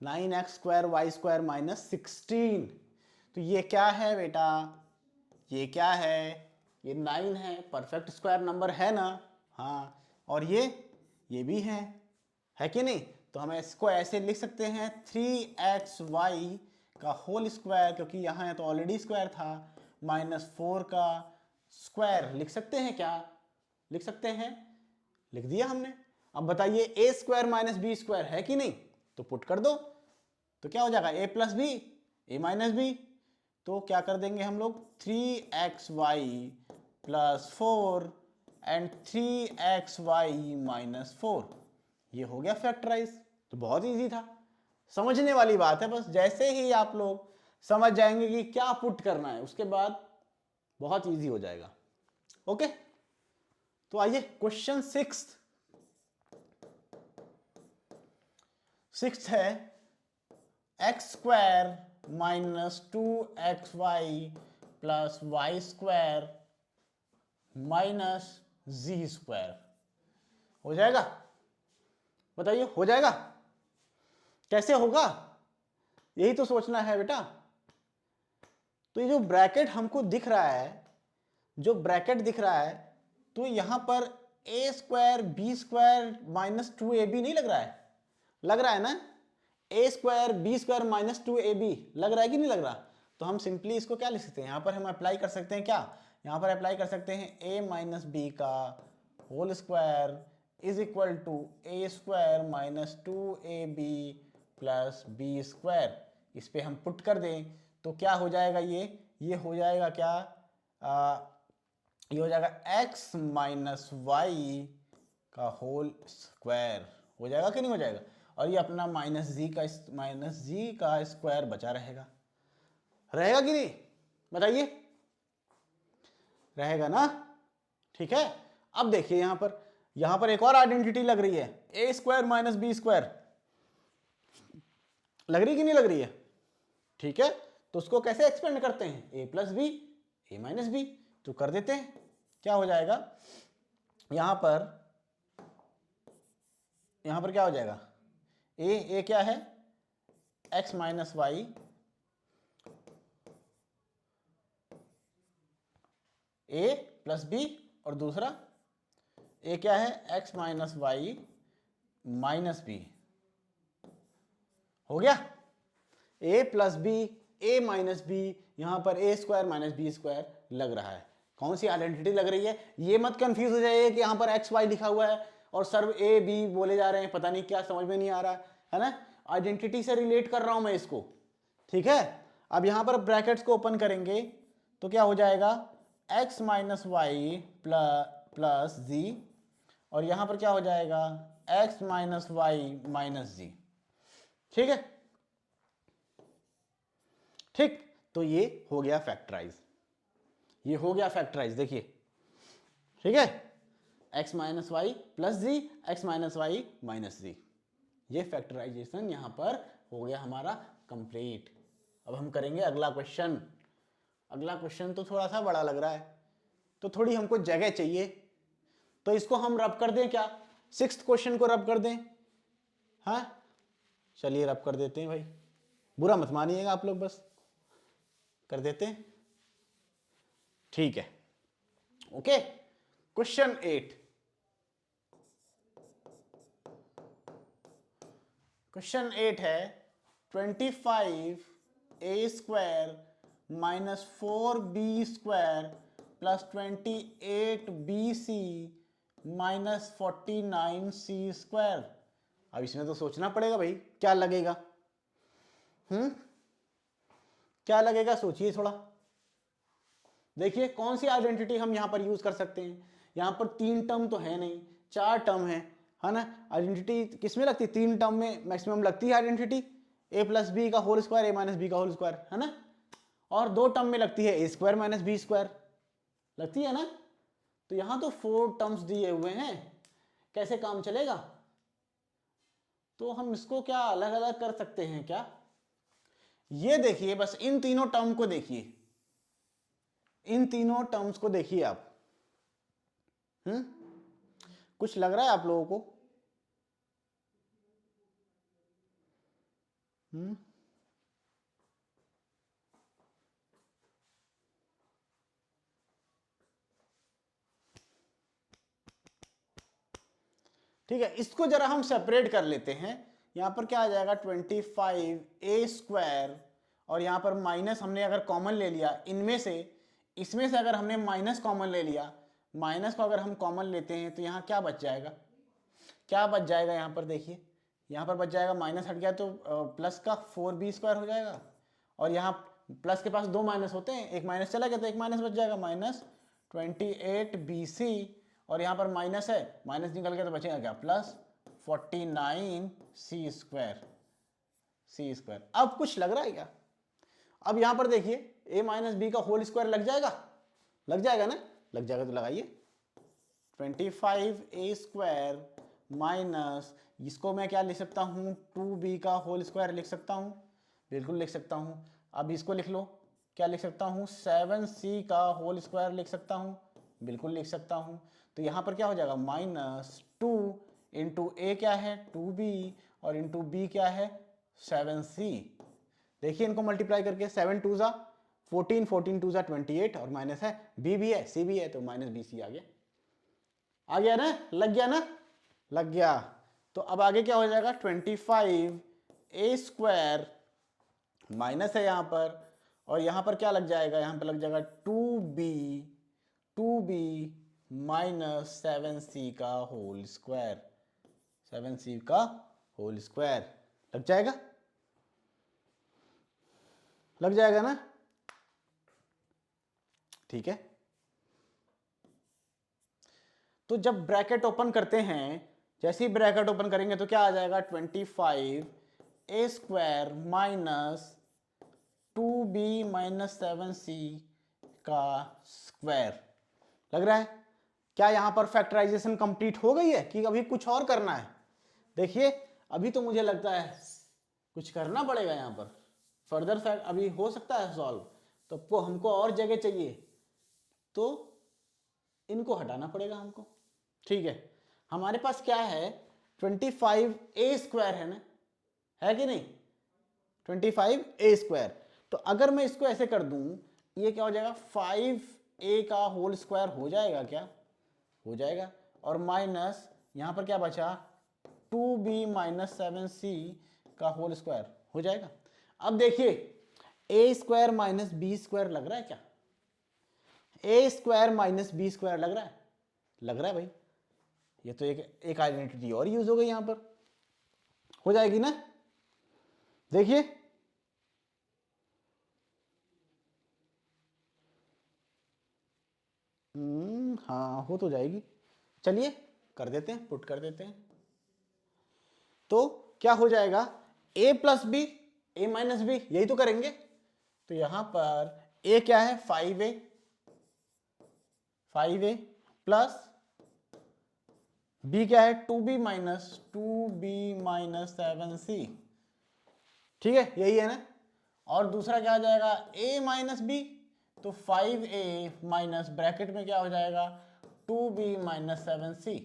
9x square y square minus 16। तो ये क्या है बेटा, ये क्या है, ये 9 है, परफेक्ट स्क्वायर नंबर है ना, हाँ, और ये भी है कि नहीं, तो हम इसको ऐसे लिख सकते हैं 3xy का होल स्क्वायर, क्योंकि यहाँ है तो ऑलरेडी स्क्वायर था, माइनस 4 का स्क्वायर लिख सकते हैं, क्या लिख सकते हैं, लिख दिया हमने। अब बताइए ए स्क्वायर माइनस बी स्क्वायर है कि नहीं, तो पुट कर दो, तो क्या हो जाएगा, ए प्लस बी, ए माइनस बी, तो क्या कर देंगे हम लोग, 3xy plus 4 and 3xy minus 4, ये हो गया फैक्टराइज। तो बहुत इजी था, समझने वाली बात है, बस जैसे ही आप लोग समझ जाएंगे कि क्या पुट करना है, उसके बाद बहुत इजी हो जाएगा। ओके, तो आइए क्वेश्चन 6 है, X square minus 2xy plus Y square minus Z square, हो जाएगा, बताइए हो जाएगा, कैसे होगा, यही तो सोचना है बेटा। तो ये जो ब्रैकेट हमको दिख रहा है, जो ब्रैकेट दिख रहा है, तो यहां पर ए square B square minus 2ab नहीं लग रहा है, लग रहा है ना, A square B square minus 2ab लग रहा है कि नहीं लग रहा, तो हम सिंपली इसको क्या लिख सकते हैं, यहां पर हम अप्लाई कर सकते हैं, क्या यहां पर अप्लाई कर सकते हैं, a माइनस बी का whole square is equal to a square minus 2ab plus B square, इस पे हम पुट कर दें तो क्या हो जाएगा, ये हो जाएगा क्या, ये हो जाएगा x माइनस वाई का होल स्क्वायर, हो जाएगा कि नहीं हो जाएगा, और ये अपना माइनस जी का स्क्वायर बचा रहेगा, रहेगा कि नहीं, बताइए, रहेगा ना, ठीक है। अब देखिए यहां पर एक और आइडेंटिटी लग रही है, A square minus B square, लग रही कि नहीं लग रही है, ठीक है, तो उसको कैसे एक्सपेंड करते हैं, ए प्लस बी, ए माइनस बी, तो कर देते हैं, क्या हो जाएगा, यहां पर क्या हो जाएगा, ए क्या है, x minus y, a plus b, और दूसरा ए क्या है, x minus y minus B, हो गया, a plus B, A minus B, यहां पर ए स्क्वायर माइनस बी स्क्वायर लग रहा है, कौन सी आइडेंटिटी लग रही है, ये मत कंफ्यूज हो जाइए कि यहां पर एक्स वाई लिखा हुआ है और सर्व ए बी बोले जा रहे हैं, पता नहीं क्या, समझ में नहीं आ रहा है ना, आइडेंटिटी से रिलेट कर रहा हूं मैं इसको, ठीक है। अब यहां पर ब्रैकेट्स को ओपन करेंगे तो क्या हो जाएगा, एक्स माइनस वाई प्लस जी, और यहां पर क्या हो जाएगा, एक्स माइनस वाई माइनस जी, ठीक है, ठीक, तो ये हो गया फैक्टराइज, ये हो गया फैक्टराइज, देखिए, ठीक है। एक्स माइनस वाई प्लस जी, एक्स माइनस वाई माइनस जी। ये फैक्टराइजेशन यहाँ पर हो गया हमारा कंप्लीट। अब हम करेंगे अगला क्वेश्चन। अगला क्वेश्चन तो थोड़ा सा बड़ा लग रहा है, तो थोड़ी हमको जगह चाहिए, तो इसको हम रब कर दें क्या? सिक्स्थ क्वेश्चन को रब कर दें? हाँ चलिए रब कर देते हैं भाई, बुरा मत मानिएगा आप लोग, बस कर देते हैं, ठीक है। Okay, question 8। क्वेश्चन 8 है 25a² minus 4b² plus 28bc minus 49c²। अब इसमें तो सोचना पड़ेगा भाई, क्या लगेगा? क्या लगेगा, सोचिए थोड़ा। देखिए कौन सी आइडेंटिटी हम यहां पर यूज कर सकते हैं। यहां पर 3 टर्म तो है नहीं, 4 टर्म है ना। आइडेंटिटी किसमें लगती है? 3 टर्म में मैक्सिमम लगती है आइडेंटिटी, a प्लस बी का whole square, a minus B का होल स्क्वायर, है ना। और 2 टर्म में लगती है a² माइनस b², लगती है ना। तो यहां तो 4 टर्म्स दिए हुए हैं, कैसे काम चलेगा? तो हम इसको क्या अलग अलग कर सकते हैं क्या? ये देखिए, बस इन तीनों टर्म को देखिए, इन तीनों टर्म्स को देखिए आप। कुछ लग रहा है आप लोगों को? ठीक है, इसको जरा हम सेपरेट कर लेते हैं। यहां पर क्या आ जाएगा? 25a² और यहां पर माइनस हमने अगर कॉमन ले लिया इनमें से, इसमें से अगर हमने माइनस कॉमन ले लिया, माइनस को अगर हम कॉमन लेते हैं तो यहाँ क्या बच जाएगा? क्या बच जाएगा यहाँ पर? देखिए यहाँ पर बच जाएगा, माइनस हट गया तो प्लस का 4b² हो जाएगा, और यहाँ प्लस के पास 2 माइनस होते हैं, एक माइनस चला गया तो एक माइनस बच जाएगा, माइनस 28bc, और यहाँ पर माइनस है, माइनस निकल गया तो बचेगा क्या? Plus 49c²। अब कुछ लग रहा है क्या? अब यहाँ पर देखिए a माइनस बी का होल स्क्वायर लग जाएगा, लग जाएगा ना, लग जाएगा तो लगाइए। 25a² माइनस, इसको मैं क्या लिख सकता हूँ? 2b का होल स्क्वायर लिख सकता हूँ, बिल्कुल लिख सकता हूँ। अब इसको लिख लो, क्या लिख सकता हूँ? 7c का होल स्क्वायर लिख सकता हूँ, बिल्कुल लिख सकता हूँ। तो यहाँ पर क्या हो जाएगा? -2 इंटू ए क्या है? 2b, और इंटू बी क्या है? 7c। देखिए इनको मल्टीप्लाई करके, 7 2 ज़ा 14, 14 2 ज़ा 28, और माइनस है, b भी है c भी है, तो माइनस bc आ गया। आ गया ना, लग गया ना, लग गया। तो अब आगे क्या हो जाएगा? 25a² माइनस है यहाँ पर, और यहाँ पर क्या लग जाएगा? यहाँ पर लग जाएगा 2b माइनस 7c का होल स्क्वायर, 7c का होल स्क्वायर लग जाएगा, लग जाएगा ना, ठीक है। तो जब ब्रैकेट ओपन करते हैं, जैसे ही ब्रैकेट ओपन करेंगे तो क्या आ जाएगा? 25a² minus 2b minus 7c का स्क्वायर लग रहा है। क्या यहां पर फैक्टराइजेशन कंप्लीट हो गई है कि अभी कुछ और करना है? देखिए अभी तो मुझे लगता है कुछ करना पड़ेगा यहां पर, फर्दर फैक्ट अभी हो सकता है सॉल्व, तो हमको और जगह चाहिए, तो इनको हटाना पड़ेगा हमको, ठीक है। हमारे पास क्या है? 25a² है ना, है कि नहीं? 25a²। तो अगर मैं इसको ऐसे कर दूं, ये क्या हो जाएगा? 5a का होल स्क्वायर हो जाएगा क्या? हो जाएगा, और माइनस यहां पर क्या बचा? 2b माइनस 7c का होल स्क्वायर हो जाएगा। अब देखिए a² माइनस b² लग रहा है क्या? a² माइनस b² लग रहा है? लग रहा है भाई। ये तो एक आइडेंटिटी और यूज हो गई यहां पर, हो जाएगी ना। देखिए हाँ हो तो जाएगी, चलिए कर देते हैं, पुट कर देते हैं। तो क्या हो जाएगा? a plus B, A minus B, यही तो करेंगे। तो यहां पर a क्या है? 5a प्लस b क्या है, 2b माइनस 7c, ठीक है, यही है ना। और दूसरा क्या हो जाएगा, a माइनस बी, तो 5a माइनस ब्रैकेट में क्या हो जाएगा, 2b-7c,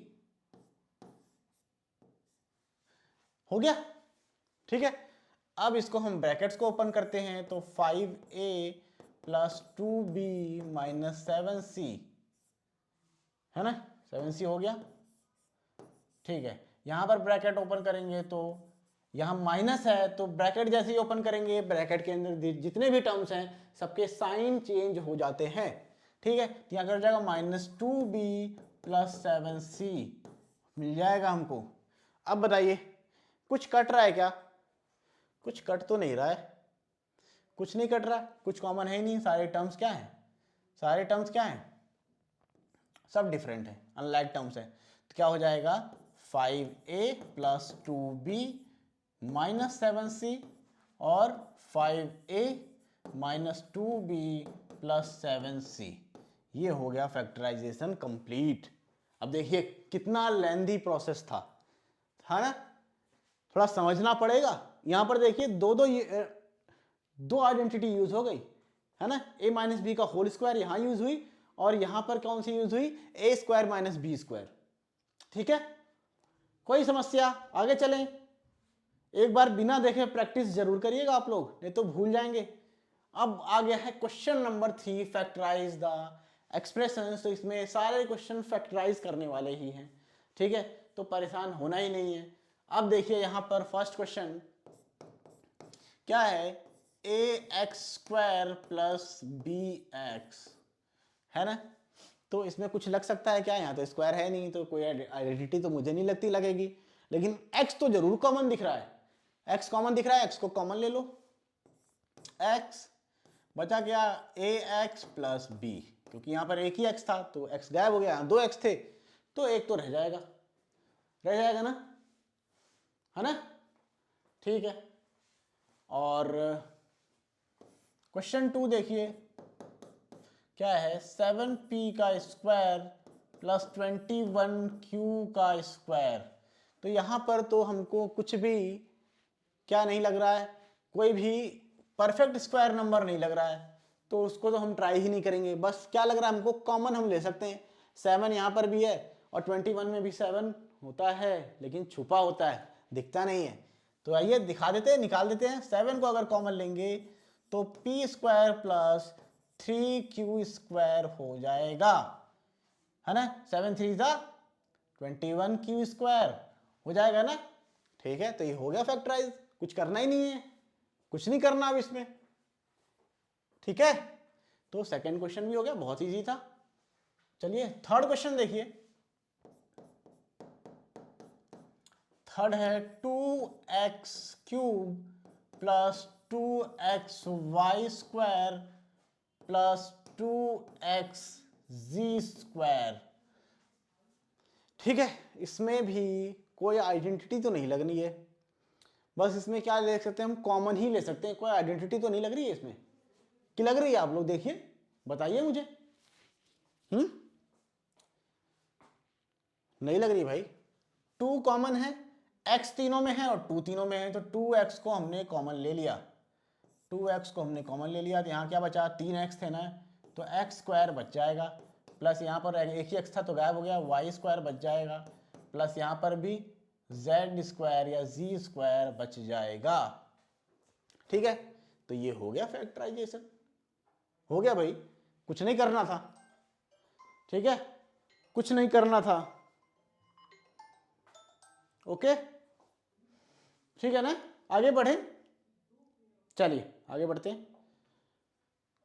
हो गया, ठीक है। अब इसको हम ब्रैकेट्स को ओपन करते हैं, तो 5a प्लस 2b-7c है ना, 7c हो गया, ठीक है। यहां पर ब्रैकेट ओपन करेंगे तो यहां माइनस है, तो ब्रैकेट जैसे ही ओपन करेंगे ब्रैकेट के अंदर जितने भी टर्म्स हैं सबके साइन चेंज हो जाते हैं, ठीक है। तो यहां कर जाएगा -2b+7c मिल जाएगा हमको। अब बताइए कुछ कट रहा है क्या, कुछ कट तो नहीं रहा है, कुछ नहीं कट रहा, कुछ कॉमन है ही नहीं, सारे टर्म्स क्या हैं, सारे टर्म्स क्या हैं, सब डिफरेंट है, अनलाइक टर्म्स है। तो क्या हो जाएगा 5a प्लस 2b-7c और 5a माइनस 2b+7c, ये हो गया फैक्टराइजेशन कंप्लीट। अब देखिए कितना लेंथी प्रोसेस था ना, थोड़ा समझना पड़ेगा। यहां पर देखिए दो आइडेंटिटी यूज हो गई है ना, a माइनस बी का होल स्क्वायर यहां यूज हुई और यहां पर कौन सी यूज हुई, a square minus B square, ठीक है। कोई समस्या, आगे चलें। एक बार बिना देखे प्रैक्टिस जरूर करिएगा आप लोग, नहीं तो भूल जाएंगे। अब आ गया है question number 3, factorise the expressions. तो इसमें सारे क्वेश्चन फैक्टराइज करने वाले ही हैं, ठीक है, तो परेशान होना ही नहीं है। अब देखिए यहां पर फर्स्ट क्वेश्चन क्या है, ax² प्लस bx है ना। तो इसमें कुछ लग सकता है क्या, यहाँ तो स्क्वायर है नहीं तो कोई आइडेंटिटी तो मुझे नहीं लगती लगेगी, लेकिन x तो जरूर कॉमन दिख रहा है, x कॉमन दिख रहा है, x को कॉमन ले लो, x बचा क्या, ax प्लस b, क्योंकि यहाँ पर एक ही x था तो x गायब हो गया, दो x थे तो एक तो रह जाएगा ना, है ना, ठीक है। और क्वेश्चन 2 देखिए क्या है, 7p का स्क्वायर प्लस 21q का स्क्वायर। तो यहां पर तो हमको कुछ भी क्या नहीं लग रहा है, कोई भी परफेक्ट स्क्वायर नंबर नहीं लग रहा है, तो उसको तो हम ट्राई ही नहीं करेंगे। बस क्या लग रहा है हमको, कॉमन हम ले सकते हैं, 7 यहाँ पर भी है और 21 में भी 7 होता है लेकिन छुपा होता है, दिखता नहीं है। तो आइए दिखा देते हैं, निकाल देते हैं। 7 को अगर कॉमन लेंगे तो p square plus 3q square हो जाएगा, है ना, 7 3 21q स्क्वायर हो जाएगा ना, ठीक है। तो ये हो गया फैक्टराइज, कुछ करना ही नहीं है, कुछ नहीं करना अब इसमें, ठीक है। तो सेकंड क्वेश्चन भी हो गया, बहुत इजी था। चलिए थर्ड क्वेश्चन देखिए, थर्ड है 2x³ plus 2xy square plus 2xz²। ठीक है, इसमें भी कोई आइडेंटिटी तो नहीं लगनी है, बस इसमें क्या ले सकते हैं हम, कॉमन ही ले सकते हैं, कोई आइडेंटिटी तो नहीं लग रही है इसमें, कि लग रही है आप लोग देखिए बताइए मुझे। नहीं लग रही भाई, 2 कॉमन है, x तीनों में है और 2 तीनों में है, तो 2x को हमने कॉमन ले लिया, 2x को हमने कॉमन ले लिया, तो यहाँ क्या बचा, 3x थे ना, तो x² बच जाएगा, प्लस यहाँ पर एक ही x था तो गायब हो गया, y² बच जाएगा, प्लस यहाँ पर भी z² या z² बच जाएगा, ठीक है। तो ये हो गया फैक्टराइजेशन, हो गया भाई, कुछ नहीं करना था, ठीक है, कुछ नहीं करना था, ओके, ठीक है ना। आगे बढ़े, चलिए आगे बढ़ते हैं।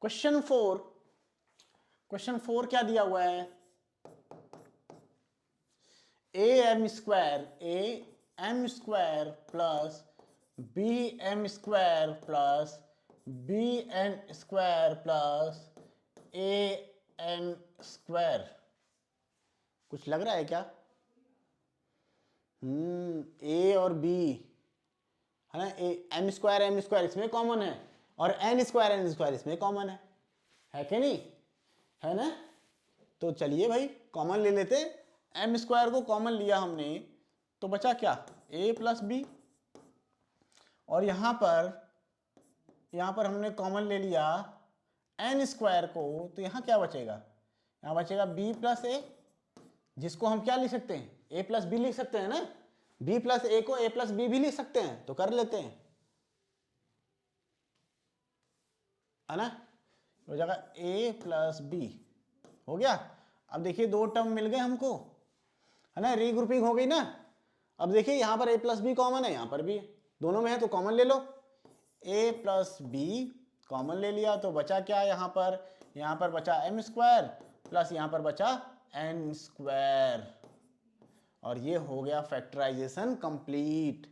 क्वेश्चन 4, क्वेश्चन 4 क्या दिया हुआ है, am² plus bm² plus bn² plus an²। कुछ लग रहा है क्या, a और b है ना, m² इसमें कॉमन है और n² इसमें कॉमन है कि नहीं, है ना। तो चलिए भाई कॉमन ले लेते, एम स्क्वायर को कॉमन लिया हमने तो बचा क्या, ए प्लस बी, और यहां पर हमने कॉमन ले लिया एन स्क्वायर को, तो यहां क्या बचेगा, यहां बचेगा बी प्लस ए, जिसको हम क्या लिख सकते हैं, ए प्लस बी लिख सकते हैं ना, बी प्लस ए को ए प्लस बी भी लिख सकते हैं, तो कर लेते हैं, है ना, हो जाएगा ए प्लस बी, हो गया। अब देखिए दो टर्म मिल गए हमको, है ना, रीग्रुपिंग हो गई ना। अब देखिए यहां पर ए प्लस बी कॉमन है, यहां पर भी है, दोनों में है तो कॉमन ले लो, ए प्लस बी कॉमन ले लिया तो बचा क्या, यहां पर बचा एम स्क्वायर प्लस यहां पर बचा एन स्क्वायर, और ये हो गया फैक्टराइजेशन कंप्लीट।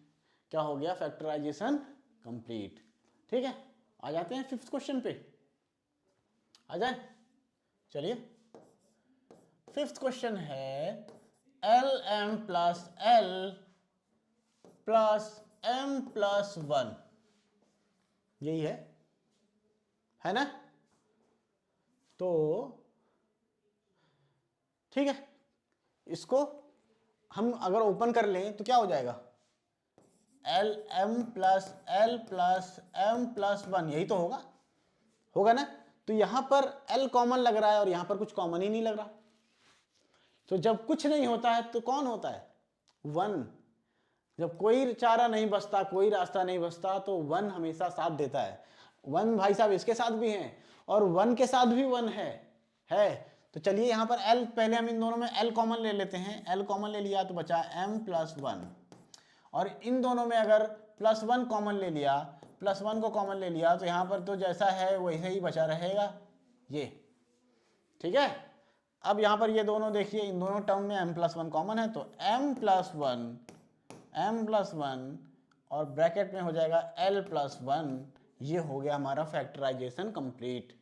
क्या हो गया, फैक्टराइजेशन कंप्लीट। ठीक है, आ जाते हैं फिफ्थ क्वेश्चन पे, आ जाए, चलिए। फिफ्थ क्वेश्चन है L M plus L plus M plus one, यही है ना। तो ठीक है, इसको हम अगर ओपन कर लें तो क्या हो जाएगा, L M plus M plus one, यही तो होगा ना। तो यहां पर एल कॉमन लग रहा है और यहां पर कुछ कॉमन ही नहीं लग रहा, तो जब कुछ नहीं होता है तो कौन होता है, वन। जब कोई चारा नहीं बचता, कोई रास्ता नहीं बचता, तो वन हमेशा साथ देता है। वन भाई साहब इसके साथ भी हैं और वन के साथ भी वन है। तो चलिए यहाँ पर एल, पहले हम इन दोनों में एल कॉमन ले लेते हैं, एल कॉमन ले लिया तो बचा एम प्लस वन, और इन दोनों में अगर प्लस वन कॉमन ले लिया, प्लस वन को कॉमन ले लिया, तो यहाँ पर तो जैसा है वैसे ही बचा रहेगा ये। ठीक है, अब यहाँ पर ये दोनों देखिए, इन दोनों टर्म में m प्लस वन कॉमन है, तो m प्लस वन और ब्रैकेट में हो जाएगा l प्लस वन। ये हो गया हमारा फैक्टराइजेशन कंप्लीट।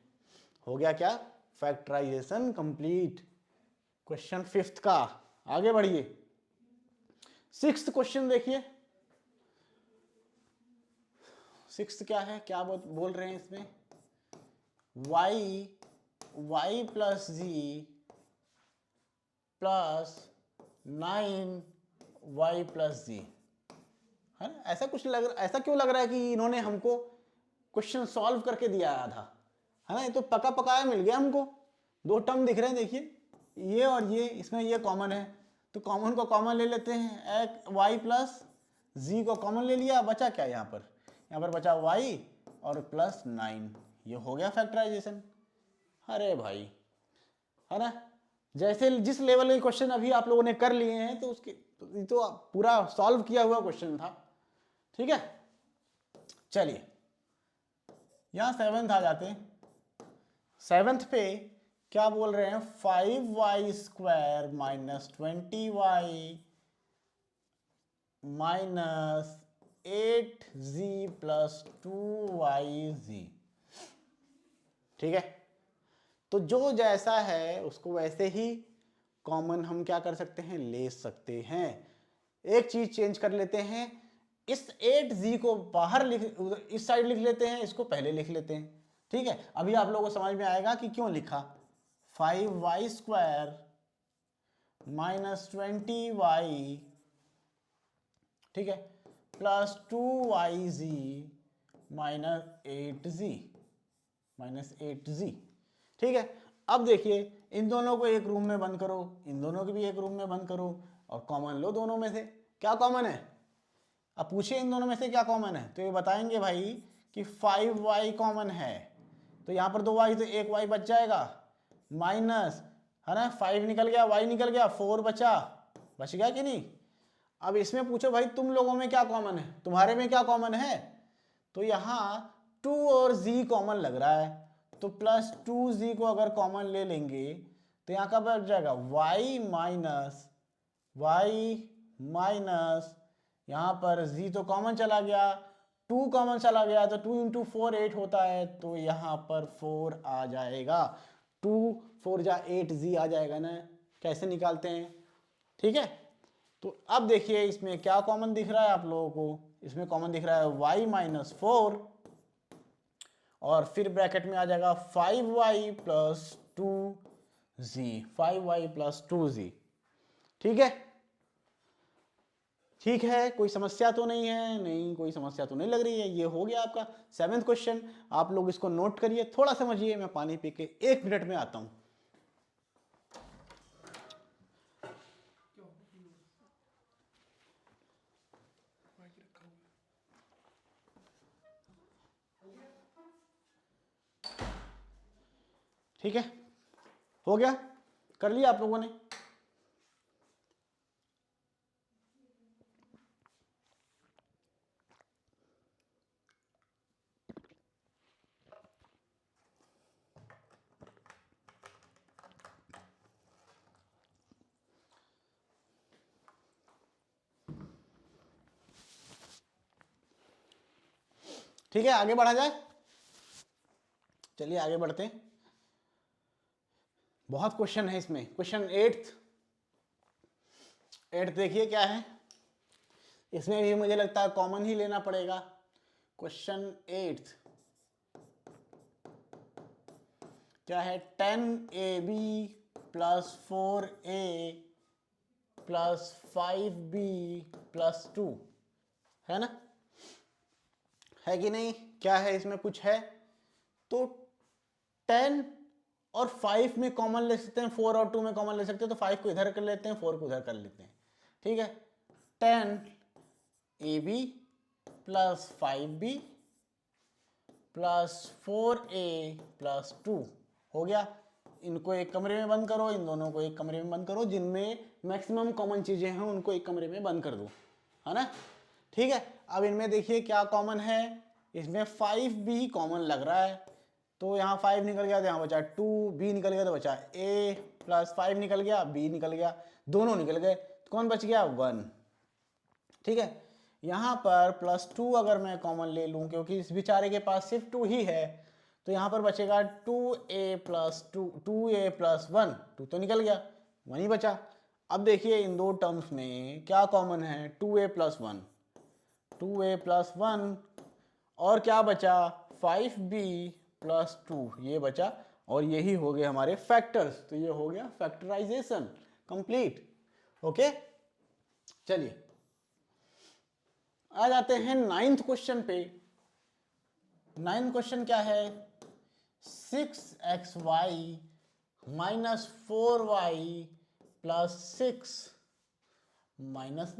हो गया क्या, फैक्टराइजेशन कंप्लीट। क्वेश्चन फिफ्थ का, आगे बढ़िए। सिक्स्थ क्वेश्चन देखिए, सिक्स्थ क्या है, क्या बोल रहे हैं इसमें, y प्लस जी प्लस 9y प्लस जी, है ना। ऐसा क्यों लग रहा है कि इन्होंने हमको क्वेश्चन सॉल्व करके दिया आधा, है ना। ये तो पका पकाया मिल गया हमको, दो टर्म दिख रहे हैं देखिए, ये और ये, इसमें ये कॉमन है तो कॉमन को कॉमन ले लेते हैं, एक y प्लस जी को कॉमन ले लिया, बचा क्या यहाँ पर बचा y और प्लस 9, ये हो गया फैक्टराइजेशन। अरे भाई, है ना, जैसे जिस लेवल के क्वेश्चन अभी आप लोगों ने कर लिए हैं, तो उसके तो पूरा सॉल्व किया हुआ क्वेश्चन था। ठीक है, चलिए यहां सेवेंथ आ जाते हैं। सेवेंथ पे क्या बोल रहे हैं, 5y square minus 20y minus 8z plus 2yz। ठीक है, तो जो जैसा है उसको वैसे ही कॉमन हम क्या कर सकते हैं, ले सकते हैं। एक चीज चेंज कर लेते हैं, इस 8z को बाहर इस साइड लिख लेते हैं, इसको पहले लिख लेते हैं। ठीक है, अभी आप लोगों को समझ में आएगा कि क्यों लिखा। 5y स्क्वायर माइनस 20y, ठीक है, प्लस 2yz माइनस 8z। ठीक है, अब देखिए इन दोनों को एक रूम में बंद करो, इन दोनों को भी एक रूम में बंद करो, और कॉमन लो दोनों में से। क्या कॉमन है, अब पूछिए इन दोनों में से क्या कॉमन है, तो ये बताएंगे भाई कि 5y कॉमन है, तो यहाँ पर 2y, तो एक y बच जाएगा, माइनस, है ना, 5 निकल गया, y निकल गया, 4 बच गया कि नहीं। अब इसमें पूछो भाई तुम लोगों में क्या कॉमन है, तुम्हारे में क्या कॉमन है, तो यहाँ 2 और z कॉमन लग रहा है, तो प्लस 2z को अगर कॉमन ले लेंगे तो यहाँ का बच जाएगा y माइनस यहाँ पर z तो कॉमन चला गया, 2 कॉमन चला गया, तो 2 इंटू 4 8 होता है, तो यहाँ पर 4 आ जाएगा, 2 4 जा 8 z आ जाएगा ना। कैसे निकालते हैं, ठीक है। तो अब देखिए इसमें क्या कॉमन दिख रहा है आप लोगों को, इसमें कॉमन दिख रहा है y माइनस 4, और फिर ब्रैकेट में आ जाएगा 5y plus 2z, 5y plus 2z। ठीक है, ठीक है, कोई समस्या तो नहीं है? नहीं, कोई समस्या तो नहीं लग रही है। ये हो गया आपका 7th क्वेश्चन। आप लोग इसको नोट करिए, थोड़ा समझिए। मैं पानी पी के 1 मिनट में आता हूं। ठीक है, हो गया, कर लिया आप लोगों ने? ठीक है, आगे बढ़ा जाए। चलिए आगे बढ़ते हैं। बहुत क्वेश्चन है इसमें। क्वेश्चन 8th देखिए क्या है। इसमें भी मुझे लगता है कॉमन ही लेना पड़ेगा। क्वेश्चन 8th क्या है? 10ab plus 4a plus 5b plus 2, है ना? है कि नहीं? क्या है इसमें? कुछ है तो 10 और 5 में कॉमन ले सकते हैं, 4 और 2 में कॉमन ले सकते हैं, तो 5 को इधर कर लेते हैं, 4 को उधर कर लेते हैं। ठीक है, 10ab plus 5b plus 4a plus 2 हो गया। इनको एक कमरे में बंद करो, इन दोनों को एक कमरे में बंद करो, जिनमें मैक्सिमम कॉमन चीजें हैं उनको एक कमरे में बंद कर दो, है ना? ठीक है, अब इनमें देखिए क्या कॉमन है। इसमें 5b कॉमन लग रहा है, तो यहाँ 5 निकल गया तो यहाँ बचा 2, b निकल गया तो बचा a प्लस 5 निकल गया, b निकल गया, दोनों निकल गए, तो कौन बच गया? 1। ठीक है, यहाँ पर प्लस 2 अगर मैं कॉमन ले लूँ, क्योंकि इस बेचारे के पास सिर्फ 2 ही है, तो यहाँ पर बचेगा 2a प्लस 2a प्लस 1, 2 तो निकल गया, 1 ही बचा। अब देखिए इन दो टर्म्स में क्या कॉमन है? 2a प्लस 1, 2a प्लस 1, और क्या बचा? 5b प्लस 2, ये बचा, और यही हो गए हमारे फैक्टर्स। तो ये हो गया फैक्टराइजेशन कंप्लीट। ओके, चलिए आ जाते हैं 9th क्वेश्चन पे। 9th क्वेश्चन क्या है? 6xy minus 4y plus 6 minus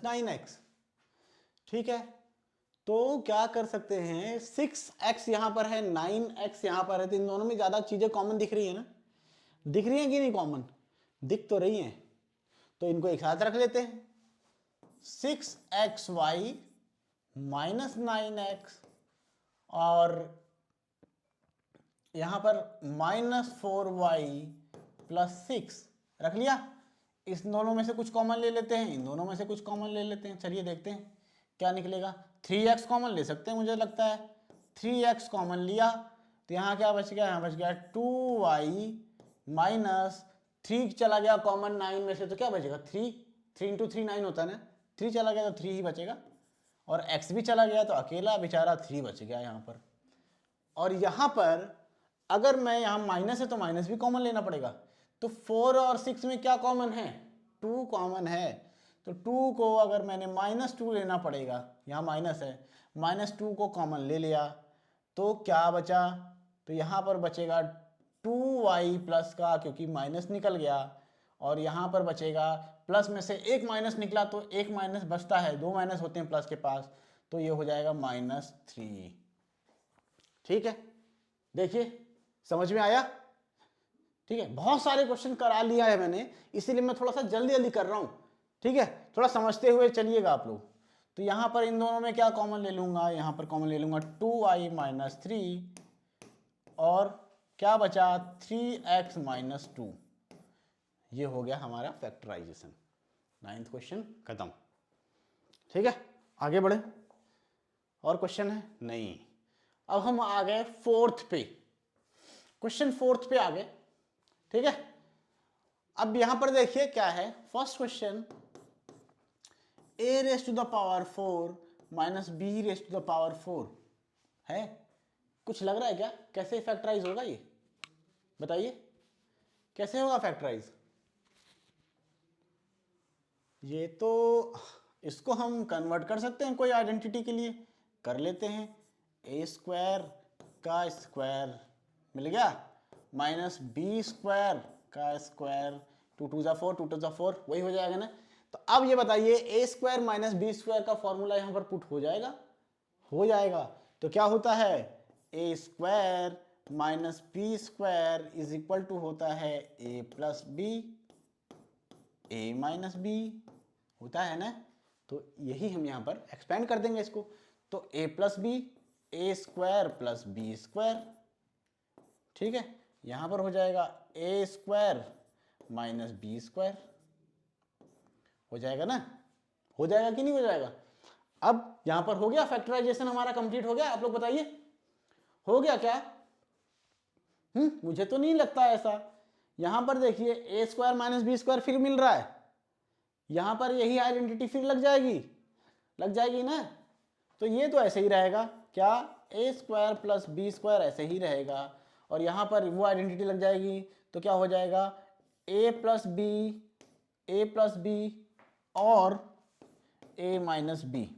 9x। ठीक है, तो क्या कर सकते हैं? 6x यहां पर है, 9x यहां पर है, तो इन दोनों में ज्यादा चीजें कॉमन दिख रही है ना? दिख रही है कि नहीं? कॉमन दिख तो रही है, तो इनको एक साथ रख लेते हैं। 6xy माइनस 9x और यहां पर माइनस 4y प्लस 6 रख लिया। इस दोनों में से कुछ कॉमन ले लेते हैं, इन दोनों में से कुछ कॉमन ले लेते हैं। चलिए देखते हैं क्या निकलेगा। 3x कॉमन ले सकते हैं मुझे लगता है। 3x कॉमन लिया तो यहाँ क्या बच गया? यहाँ बच गया 2y माइनस 3 चला गया कॉमन 9 में से, तो क्या बचेगा? 3 इंटू 3 9 होता है ना, 3 चला गया तो 3 ही बचेगा, और x भी चला गया तो अकेला बेचारा 3 बच गया यहाँ पर। और यहाँ पर अगर मैं यहाँ माइनस है तो माइनस भी कॉमन लेना पड़ेगा, तो 4 और 6 में क्या कॉमन है? 2 कॉमन है, तो 2 को अगर मैंने -2 लेना पड़ेगा, यहाँ माइनस है, -2 को कॉमन ले लिया तो क्या बचा? तो यहाँ पर बचेगा 2y प्लस का, क्योंकि माइनस निकल गया, और यहाँ पर बचेगा प्लस में से एक माइनस निकला तो एक माइनस बचता है, 2 माइनस होते हैं प्लस के पास, तो ये हो जाएगा -3। ठीक है, देखिए समझ में आया? ठीक है, बहुत सारे क्वेश्चन करा लिया है मैंने, इसीलिए मैं थोड़ा सा जल्दी जल्दी कर रहा हूं। ठीक है, थोड़ा समझते हुए चलिएगा आप लोग। तो यहां पर इन दोनों में क्या कॉमन ले लूंगा? यहां पर कॉमन ले लूंगा 2y माइनस 3, और क्या बचा? 3x minus 2। ये हो गया हमारा फैक्टराइजेशन। 9th क्वेश्चन खत्म। ठीक है, आगे बढ़े। और क्वेश्चन है? नहीं। अब हम आ गए 4th पे। क्वेश्चन 4th पे आ गए। ठीक है, अब यहां पर देखिए क्या है। First question, a raise to the power 4 minus b raise to the power 4 है। कुछ लग रहा है क्या? कैसे फैक्टराइज होगा ये? बताइए कैसे होगा फैक्टराइज? ये तो इसको हम कन्वर्ट कर सकते हैं कोई आइडेंटिटी के लिए, कर लेते हैं। ए स्क्वायर का स्क्वायर मिल गया माइनस बी स्क्वायर का स्क्वायर, 2 2 ज़ा 4, 2 2 ज़ा 4, वही हो जाएगा ना। तो अब ये बताइए ए स्क्वायर माइनस बी स्क्वायर का फॉर्मूला यहाँ पर पुट हो जाएगा, हो जाएगा। तो क्या होता है, A square minus B square is equal to होता है A plus B, A minus B होता है ना। तो यही हम यहाँ पर एक्सपेंड कर देंगे इसको। तो ए प्लस बी, ए स्क्वायर प्लस बी स्क्वायर, ठीक है। यहाँ पर हो जाएगा ए स्क्वायर माइनस बी स्क्वायर, हो जाएगा ना, हो जाएगा कि नहीं हो जाएगा। अब यहाँ पर हो गया फैक्टराइजेशन हमारा कंप्लीट हो गया, आप लोग बताइए हो गया क्या। मुझे तो नहीं लगता ऐसा। यहाँ पर देखिए ए स्क्वायर माइनस बी स्क्वायर फिर मिल रहा है, यहाँ पर यही आइडेंटिटी फिर लग जाएगी ना। तो ये तो ऐसे ही रहेगा, क्या, ए स्क्वायर प्लस बी स्क्वायर ऐसे ही रहेगा, और यहाँ पर वो आइडेंटिटी लग जाएगी। तो क्या हो जाएगा, ए प्लस बी और ए माइनस बी।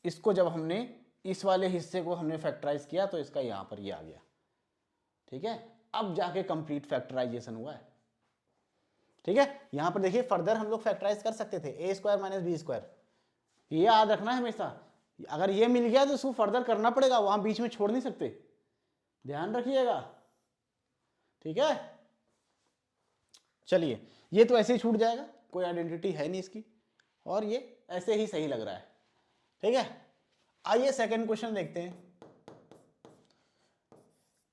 इसको जब हमने इस वाले हिस्से को हमने फैक्टराइज किया तो इसका यहाँ पर ये आ गया, ठीक है। अब जाके कंप्लीट फैक्टराइजेशन हुआ है, ठीक है। यहाँ पर देखिए फर्दर हम लोग फैक्टराइज कर सकते थे, ए स्क्वायर माइनस बी स्क्वायर, ये याद रखना है हमेशा। अगर ये मिल गया तो इसको फर्दर करना पड़ेगा, वहां बीच में छोड़ नहीं सकते, ध्यान रखिएगा, ठीक है। चलिए ये तो ऐसे ही छूट जाएगा, कोई आइडेंटिटी है नहीं इसकी, और ये ऐसे ही सही लग रहा है, ठीक है। आइए सेकंड क्वेश्चन देखते हैं।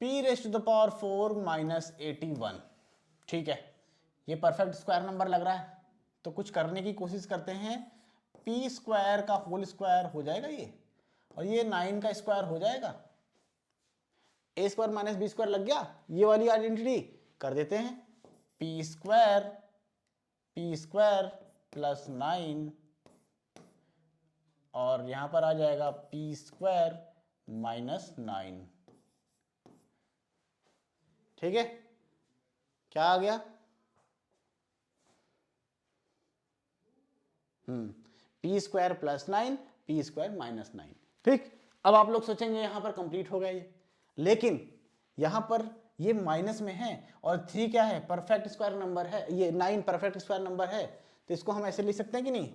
p raised to the power 4 minus 81, ठीक है। ये परफेक्ट स्क्वायर नंबर लग रहा है, तो कुछ करने की कोशिश करते हैं। p स्क्वायर का होल स्क्वायर हो जाएगा ये, और ये 9 का स्क्वायर हो जाएगा। ए स्क्वायर माइनस बी स्क्वायर लग गया, ये वाली आइडेंटिटी कर देते हैं। p स्क्वायर प्लस 9, और यहां पर आ जाएगा p स्क्वायर माइनस 9, ठीक है। क्या आ गया, p square plus 9, p square minus 9, ठीक। अब आप लोग सोचेंगे यहां पर कंप्लीट हो गया ये, लेकिन यहां पर ये माइनस में है, और 3 क्या है, परफेक्ट स्क्वायर नंबर है, ये 9 परफेक्ट स्क्वायर नंबर है। तो इसको हम ऐसे लिख सकते हैं कि नहीं,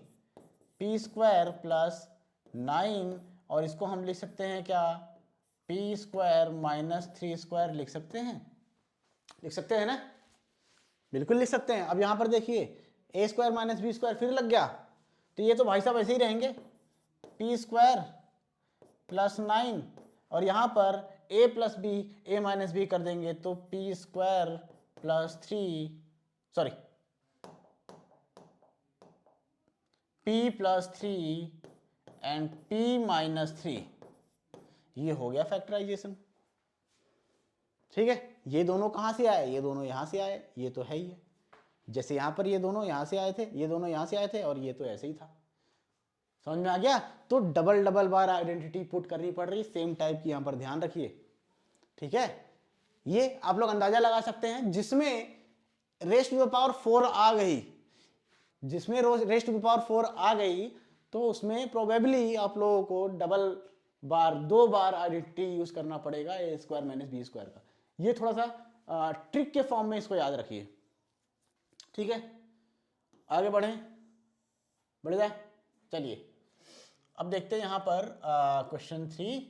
p स्क्वायर प्लस 9, और इसको हम लिख सकते हैं क्या, p स्क्वायर माइनस 3 स्क्वायर लिख सकते हैं ना, बिल्कुल लिख सकते हैं। अब यहां पर देखिए ए स्क्वायर माइनस बी स्क्वायर फिर लग गया, तो ये तो भाई साहब ऐसे ही रहेंगे, p स्क्वायर प्लस 9, और यहां पर a plus B, A minus B कर देंगे, तो p square plus 3, sorry p plus 3 and p minus 3, ये हो गया फैक्टराइजेशन, ठीक है। ये दोनों कहाँ से आए, ये दोनों यहाँ से आए, ये तो है ही है। जैसे यहाँ पर ये दोनों यहाँ से आए थे, ये दोनों यहाँ से आए थे, और ये तो ऐसे ही था, समझ में आ गया। तो डबल डबल बार आइडेंटिटी पुट करनी पड़ रही, सेम टाइप की, यहाँ पर ध्यान रखिए, ठीक है। ये आप लोग अंदाजा लगा सकते हैं, जिसमें रेस्ट टू द पावर 4 आ गई, जिसमें रेस्ट टू द पावर 4 आ गई, तो उसमें प्रोबेबली आप लोगों को डबल बार, 2 बार आइडेंटिटी यूज करना पड़ेगा ए स्क्वायर माइनस बी स्क्वायर का। ये थोड़ा सा ट्रिक के फॉर्म में इसको याद रखिए, ठीक है। आगे बढ़ जाए, चलिए अब देखते हैं यहां पर क्वेश्चन 3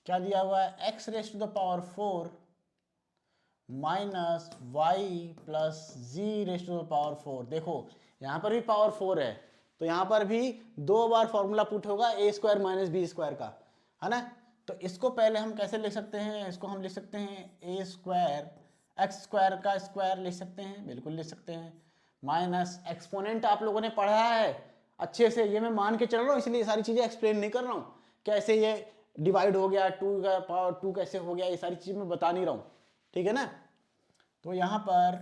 क्या दिया हुआ है, X raised to the power 4 minus Y plus G raised to the power 4। देखो यहां पर भी पावर 4 है, तो यहां पर भी 2 बार फॉर्मूला पुट होगा ए स्क्वायर माइनस बी स्क्वायर का, है ना। तो इसको पहले हम कैसे लिख सकते हैं, इसको हम लिख सकते हैं ए स्क्वायर, एक्स स्क्वायर का स्क्वायर लिख सकते हैं, बिल्कुल लिख सकते हैं, माइनस एक्सपोनेंट आप लोगों ने पढ़ा है अच्छे से, ये मैं मान के चल रहा हूँ, इसलिए सारी चीजें एक्सप्लेन नहीं कर रहा हूँ, कैसे ये डिवाइड हो गया, 2 का पावर 2 कैसे हो गया, ये सारी चीजें मैं बता नहीं रहा हूँ, ठीक है ना। तो यहां पर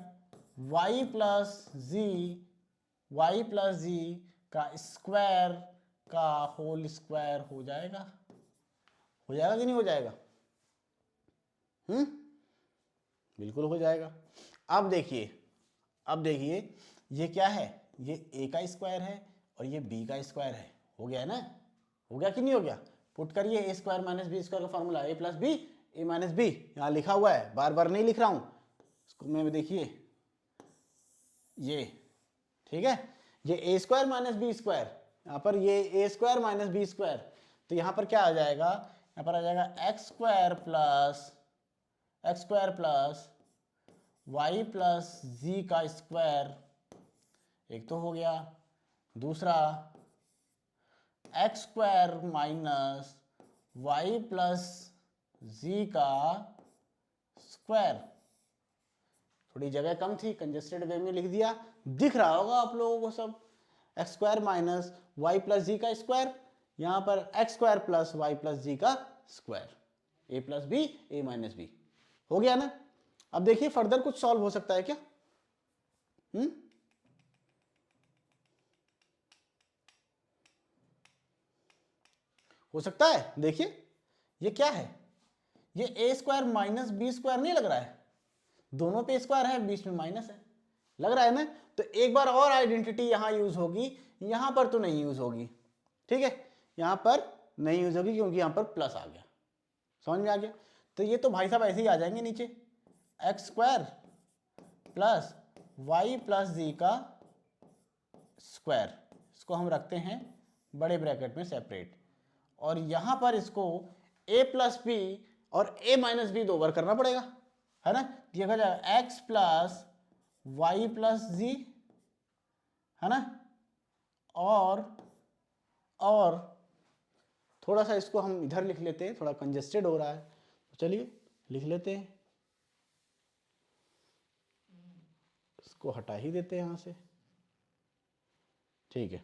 y प्लस जी का स्क्वायर का होल स्क्वायर हो जाएगा कि नहीं हो जाएगा, बिल्कुल हो जाएगा। अब देखिए ये क्या है, ये a का स्क्वायर है और ये b का स्क्वायर है, हो गया है ना, हो गया कि नहीं हो गया। पुट करिए a square minus B square का formula a plus B, A minus B, यहाँ लिखा हुआ है, बार बार नहीं लिख रहा हूँ इसको मैं, देखिए ये ठीक है, ये ए स्क्वायर माइनस बी स्क्वायर, यहाँ पर ये ए स्क्वायर माइनस बी स्क्वायर, तो यहाँ पर क्या आ जाएगा, यहाँ पर आ जाएगा X square plus Y plus Z का स्क्वायर, एक तो हो गया, दूसरा X square minus Y plus Z का स्क्वायर, थोड़ी जगह कम थी, कंजेस्टेड वे में लिख दिया, दिख रहा होगा आप लोगों को सब, X square minus Y plus Z का स्क्वायर, यहां पर X square plus Y plus Z का square, A plus B A minus B, हो गया ना। अब देखिए फर्दर कुछ सॉल्व हो सकता है क्या, हो सकता है, देखिए ये क्या है, ये ए स्क्वायर माइनस बी स्क्वायर नहीं लग रहा है, दोनों पे स्क्वायर है बीच में माइनस है, लग रहा है ना, तो एक बार और आइडेंटिटी यहां यूज होगी, यहां पर तो नहीं यूज होगी, ठीक है, यहां पर नहीं यूज होगी क्योंकि यहां पर प्लस आ गया, समझ में आ गया। तो ये तो भाई साहब ऐसे ही आ जाएंगे नीचे, X square plus Y plus Z का स्क्वायर, इसको हम रखते हैं बड़े ब्रैकेट में सेपरेट, और यहां पर इसको a प्लस बी और a माइनस बी 2 बार करना पड़ेगा, है ना, देखा जाएगा x plus Y plus Z, है ना, और थोड़ा सा इसको हम इधर लिख लेते हैं, थोड़ा कंजेस्टेड हो रहा है, तो चलिए लिख लेते हैं, इसको हटा ही देते हैं यहां से, ठीक है।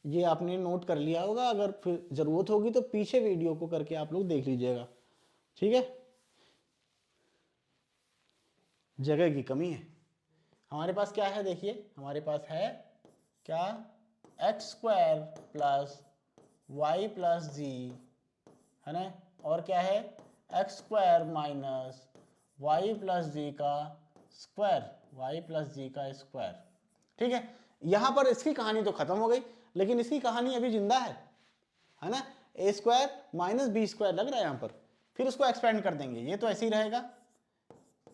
ये आपने नोट कर लिया होगा, अगर फिर जरूरत होगी तो पीछे वीडियो को करके आप लोग देख लीजिएगा, ठीक है, जगह की कमी है। हमारे पास क्या है, देखिए हमारे पास है क्या, X square plus Y plus Z, है ना, और क्या है X square minus Y plus Z का स्क्वायर, वाई प्लस जी का स्क्वायर, ठीक है। यहां पर इसकी कहानी तो खत्म हो गई, लेकिन इसकी कहानी अभी जिंदा है ना, A square minus B square लग रहा है यहां पर, फिर उसको एक्सपेंड कर देंगे, ये तो ऐसे ही रहेगा,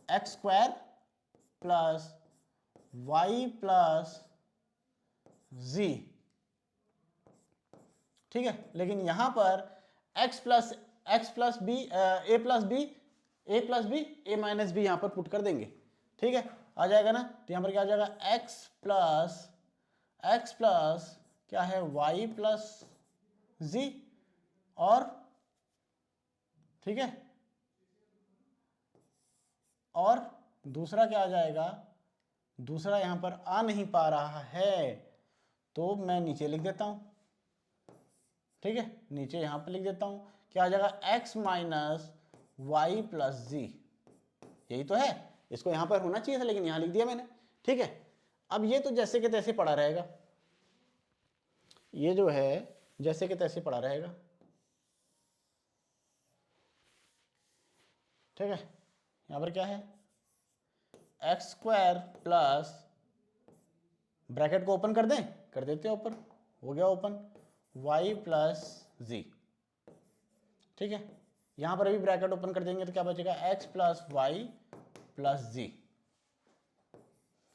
X square plus Y plus Z, ठीक है, लेकिन यहां पर x plus B A plus B A minus B यहां पर पुट कर देंगे, ठीक है, आ जाएगा ना, तो यहां पर क्या आ जाएगा x प्लस क्या है y प्लस जी, और ठीक है, और दूसरा क्या आ जाएगा, दूसरा यहां पर आ नहीं पा रहा है तो मैं नीचे लिख देता हूं, ठीक है, नीचे यहां पर लिख देता हूं, क्या आ जाएगा x माइनस वाई प्लस जी, यही तो है, इसको यहां पर होना चाहिए था लेकिन यहां लिख दिया मैंने, ठीक है। अब ये तो जैसे के तैसे पड़ा रहेगा, ये जो है जैसे के तैसे पड़ा रहेगा, ठीक है, यहां पर क्या है एक्स स्क्वायर प्लस, ब्रैकेट को ओपन कर दें, कर देते हैं ओपन, हो गया ओपन, वाई प्लस जी, ठीक है, यहां पर अभी ब्रैकेट ओपन कर देंगे तो क्या बचेगा x plus Y plus Z,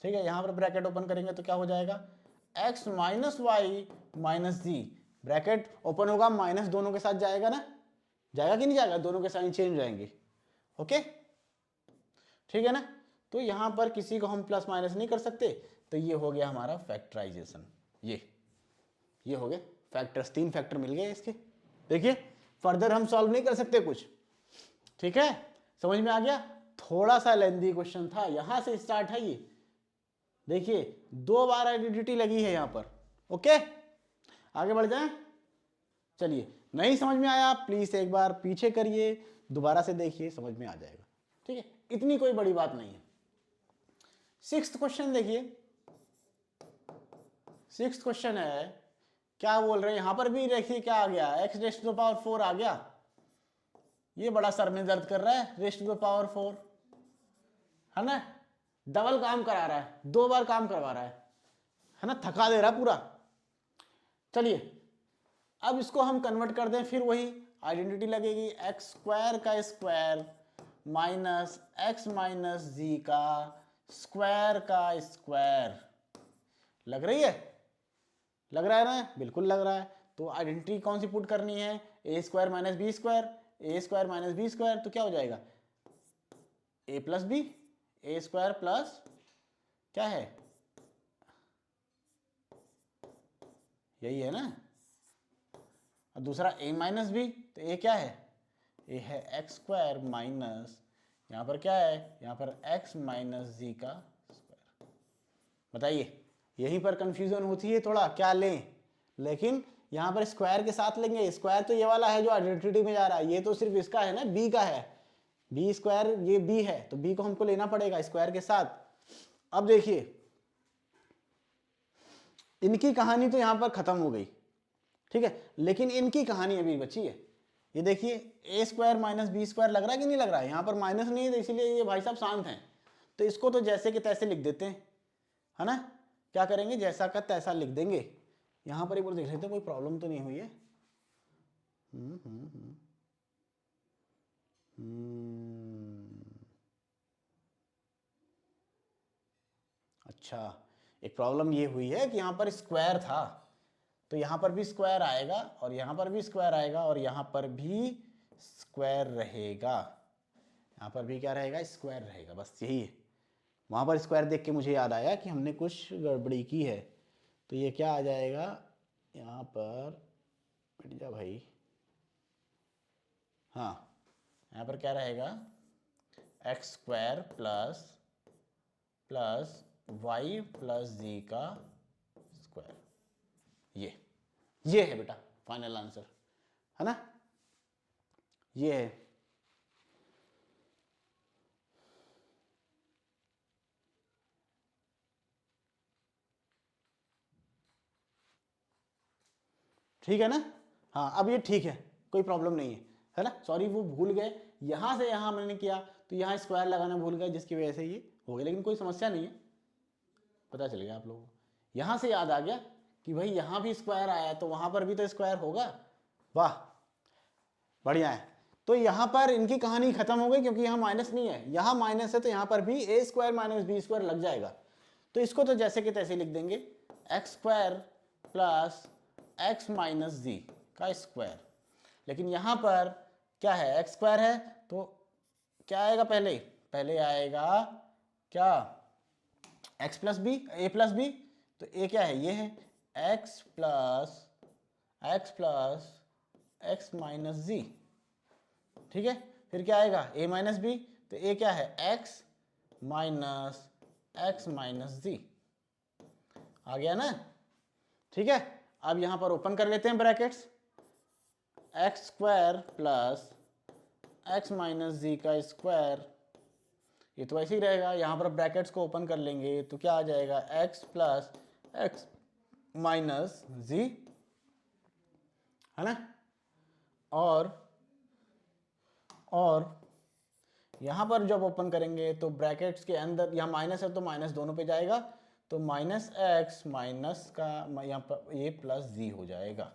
ठीक है, यहां पर ब्रैकेट ओपन करेंगे तो क्या हो जाएगा x माइनस वाई माइनस जी, ब्रैकेट ओपन होगा माइनस दोनों के साथ जाएगा ना, जाएगा कि नहीं जाएगा, दोनों के साइन चेंज जाएंगे, ओके, ठीक है ना। तो यहां पर किसी को हम प्लस माइनस नहीं कर सकते, तो ये हो गया हमारा फैक्टराइजेशन, ये हो गए फैक्टर्स, 3 फैक्टर मिल गए इसके, देखिए फर्दर हम सॉल्व नहीं कर सकते कुछ, ठीक है, समझ में आ गया, थोड़ा सा लेंथी क्वेश्चन था, यहां से स्टार्ट है ये, देखिए 2 बार आइडेंटिटी लगी है यहां पर, ओके, आगे बढ़ जाएं, चलिए, नहीं समझ में आया प्लीज एक बार पीछे करिए, दोबारा से देखिए, समझ में आ जाएगा, ठीक है, इतनी कोई बड़ी बात नहीं है। 6th क्वेश्चन देखिए, 6th क्वेश्चन है क्या बोल रहे हैं यहाँ पर भी देखिए क्या आ गया, X raised to the power 4 आ गया। ये बड़ा सर में दर्द कर रहा है, रेस्ट टू द पावर 4 है ना, डबल काम करा रहा है, 2 बार काम करवा रहा है ना, थका दे रहा है पूरा। चलिए अब इसको हम कन्वर्ट कर दें, फिर वही आइडेंटिटी लगेगी, एक्स स्क्वायर का square minus x minus Z का स्क्वायर लग रही है, लग रहा है ना, बिल्कुल लग रहा है। तो आइडेंटिटी कौन सी पुट करनी है, A square minus B square, A square minus B square, तो क्या हो जाएगा ए प्लस बी, ए स्क्वायर प्लस क्या है, यही है ना, और दूसरा ए माइनस बी, तो ए क्या है, ए है एक्स स्क्वायर माइनस, यहाँ पर क्या है, यहाँ पर एक्स माइनस जी का स्क्वायर। बताइए यहीं पर कंफ्यूजन होती है थोड़ा, क्या लें, लेकिन यहाँ पर स्क्वायर के साथ लेंगे, स्क्वायर तो ये वाला है जो आइडेंटिटी में जा रहा है, ये तो सिर्फ इसका है ना, बी का है, बी स्क्वायर, ये बी है, तो बी को हमको लेना पड़ेगा स्क्वायर के साथ। अब देखिए इनकी कहानी तो यहाँ पर खत्म हो गई, ठीक है, लेकिन इनकी कहानी अभी बची है। ये देखिए ए स्क्वायर माइनस बी स्क्वायर लग रहा है कि नहीं लग रहा है, यहाँ पर माइनस नहीं है, इसीलिए ये भाई साहब शांत हैं, तो इसको तो जैसे कि तैसे लिख देते हैं, है ना, क्या करेंगे, जैसा का तैसा लिख देंगे। यहाँ पर एक बार देख लेते हैं कोई प्रॉब्लम तो नहीं हुई है। अच्छा, एक प्रॉब्लम ये हुई है कि यहाँ पर स्क्वायर था, तो यहाँ पर भी स्क्वायर आएगा और यहाँ पर भी स्क्वायर आएगा और यहाँ पर भी स्क्वायर रहेगा, यहाँ पर भी क्या रहेगा, स्क्वायर रहेगा, बस यही है। वहाँ पर स्क्वायर देख के मुझे याद आया कि हमने कुछ गड़बड़ी की है, तो ये क्या आ जाएगा, यहाँ पर बैठ जा भाई, हाँ यहाँ पर क्या रहेगा, X square plus Y plus Z का स्क्वायर, ये है बेटा फाइनल आंसर, है ना, ये है। ठीक है ना, हाँ अब ये ठीक है, कोई प्रॉब्लम नहीं है ना, सॉरी वो भूल गए, यहाँ से यहाँ मैंने किया तो यहाँ स्क्वायर लगाना भूल गए, जिसकी वजह से ये हो गया, लेकिन कोई समस्या नहीं है, पता चल गया आप लोगों को। यहाँ से याद आ गया कि भाई यहाँ भी स्क्वायर आया तो वहाँ पर भी तो स्क्वायर होगा, वाह बढ़िया है। तो यहाँ पर इनकी कहानी खत्म हो गई, क्योंकि यहाँ माइनस नहीं है, यहाँ माइनस है, तो यहाँ पर भी ए स्क्वायर माइनस बी स्क्वायर लग जाएगा, तो इसको तो जैसे कि तैसे लिख देंगे, X square plus X minus Z का स्क्वायर। लेकिन यहाँ पर क्या है, एक्स स्क्वायर है, तो क्या आएगा, पहले आएगा क्या, x plus B, A plus B, तो ए क्या है, ये है एक्स प्लस एक्स माइनस जी, ठीक है, फिर क्या आएगा a माइनस बी, तो a क्या है x माइनस जी, आ गया ना, ठीक है। अब यहां पर ओपन कर लेते हैं brackets, X square plus X minus Z का स्क्वायर, ये तो ऐसे ही रहेगा, यहां पर ब्रैकेट्स को ओपन कर लेंगे तो क्या आ जाएगा, x प्लस एक्स माइनस जी, है ना, और यहाँ पर जब ओपन करेंगे तो ब्रैकेट्स के अंदर, यहाँ माइनस है तो माइनस दोनों पे जाएगा, तो माइनस एक्स माइनस का यहाँ पर ए प्लस जी हो जाएगा,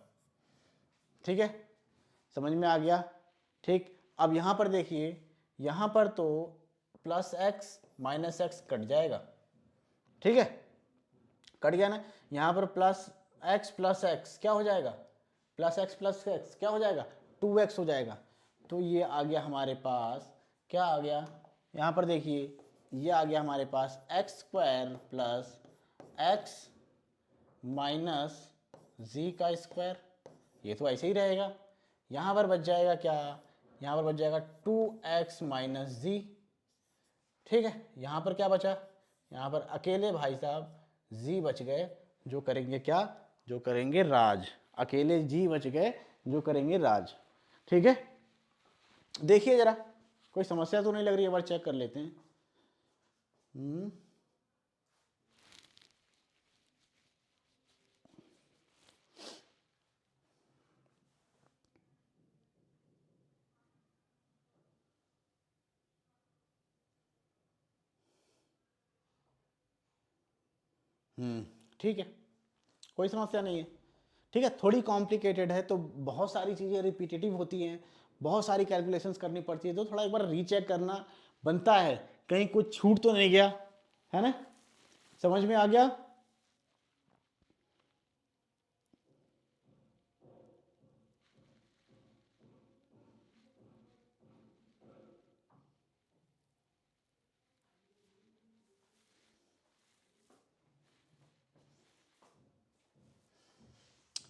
ठीक है, समझ में आ गया, ठीक। अब यहाँ पर देखिए, यहाँ पर तो plus X minus x cut जाएगा, ठीक है, कट गया ना, यहाँ पर प्लस एक्स क्या हो जाएगा, प्लस एक्स क्या हो जाएगा, 2x हो जाएगा, तो ये आ गया हमारे पास, क्या आ गया, यहाँ पर देखिए ये आ गया हमारे पास X square plus X minus Z का स्क्वायर, ये तो ऐसे ही रहेगा, यहाँ पर बच जाएगा क्या, यहाँ पर बच जाएगा 2x माइनस जी, ठीक है। यहाँ पर क्या बचा, यहाँ पर अकेले भाई साहब जी बच गए, जो करेंगे क्या, जो करेंगे राज, अकेले जी बच गए जो करेंगे राज, ठीक है। देखिए जरा कोई समस्या तो नहीं लग रही है, बार चेक कर लेते हैं। ठीक है, कोई समस्या नहीं है। ठीक है, थोड़ी कॉम्प्लिकेटेड है तो बहुत सारी चीज़ें रिपीटेटिव होती हैं, बहुत सारी कैलकुलेशंस करनी पड़ती है, तो थोड़ा एक बार रीचेक करना बनता है, कहीं कुछ छूट तो नहीं गया, है ना? समझ में आ गया?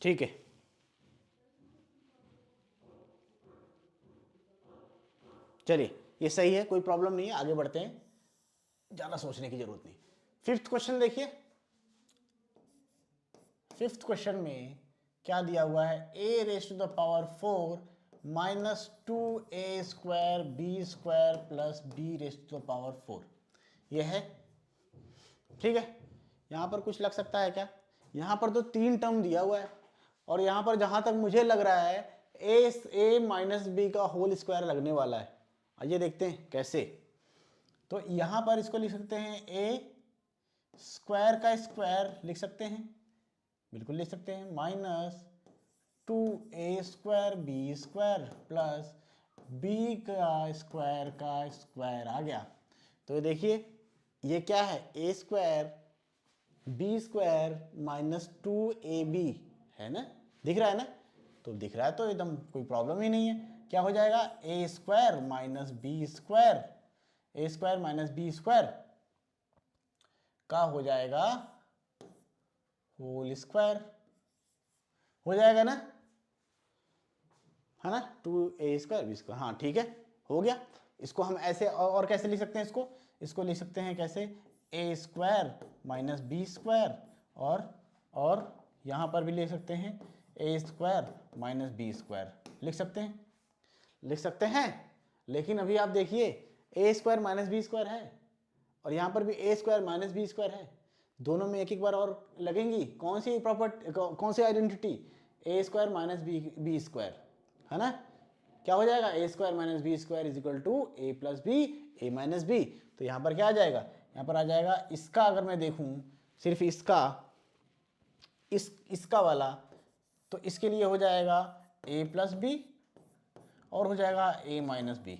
ठीक है, चलिए ये सही है, कोई प्रॉब्लम नहीं है, आगे बढ़ते हैं, ज़्यादा सोचने की जरूरत नहीं। फिफ्थ क्वेश्चन देखिए, फिफ्थ क्वेश्चन में क्या दिया हुआ है, a raise to the power 4 minus 2a² b² plus b raise to the power 4, ये है। ठीक है, यहां पर कुछ लग सकता है क्या? यहां पर तो 3 टर्म दिया हुआ है, और यहां पर जहां तक मुझे लग रहा है a माइनस बी का होल स्क्वायर लगने वाला है। आइए देखते हैं कैसे। तो यहां पर इसको लिख सकते हैं a स्क्वायर का स्क्वायर लिख सकते हैं, बिल्कुल लिख सकते हैं, minus 2a² b² plus b का स्क्वायर आ गया। तो ये देखिए ये क्या है, a² b² माइनस 2ab है ना, दिख रहा है ना? तो दिख रहा है तो एकदम कोई प्रॉब्लम ही नहीं है। क्या हो जाएगा, a² minus b² a² minus b² का हो जाएगा होल स्क्वायर, हो जाएगा ना, है ना, 2a² b², हाँ ठीक है, हो गया। इसको हम ऐसे और कैसे लिख सकते हैं, इसको लिख सकते हैं कैसे, a² माइनस b² और यहाँ पर भी लिख सकते हैं a² माइनस b² लिख सकते हैं। लेकिन अभी आप देखिए a² माइनस b² है और यहाँ पर भी a² माइनस b² है, दोनों में एक एक बार और लगेंगी। कौन सी प्रॉपर्टी, कौन सी आइडेंटिटी, a² माइनस b², है ना? क्या हो जाएगा, a² minus b² is equal to a plus B a minus B. तो यहाँ पर क्या आ जाएगा, यहाँ पर आ जाएगा इसका, अगर मैं देखूँ सिर्फ इसका, इसका वाला, तो इसके लिए हो जाएगा a प्लस बी और हो जाएगा a माइनस बी।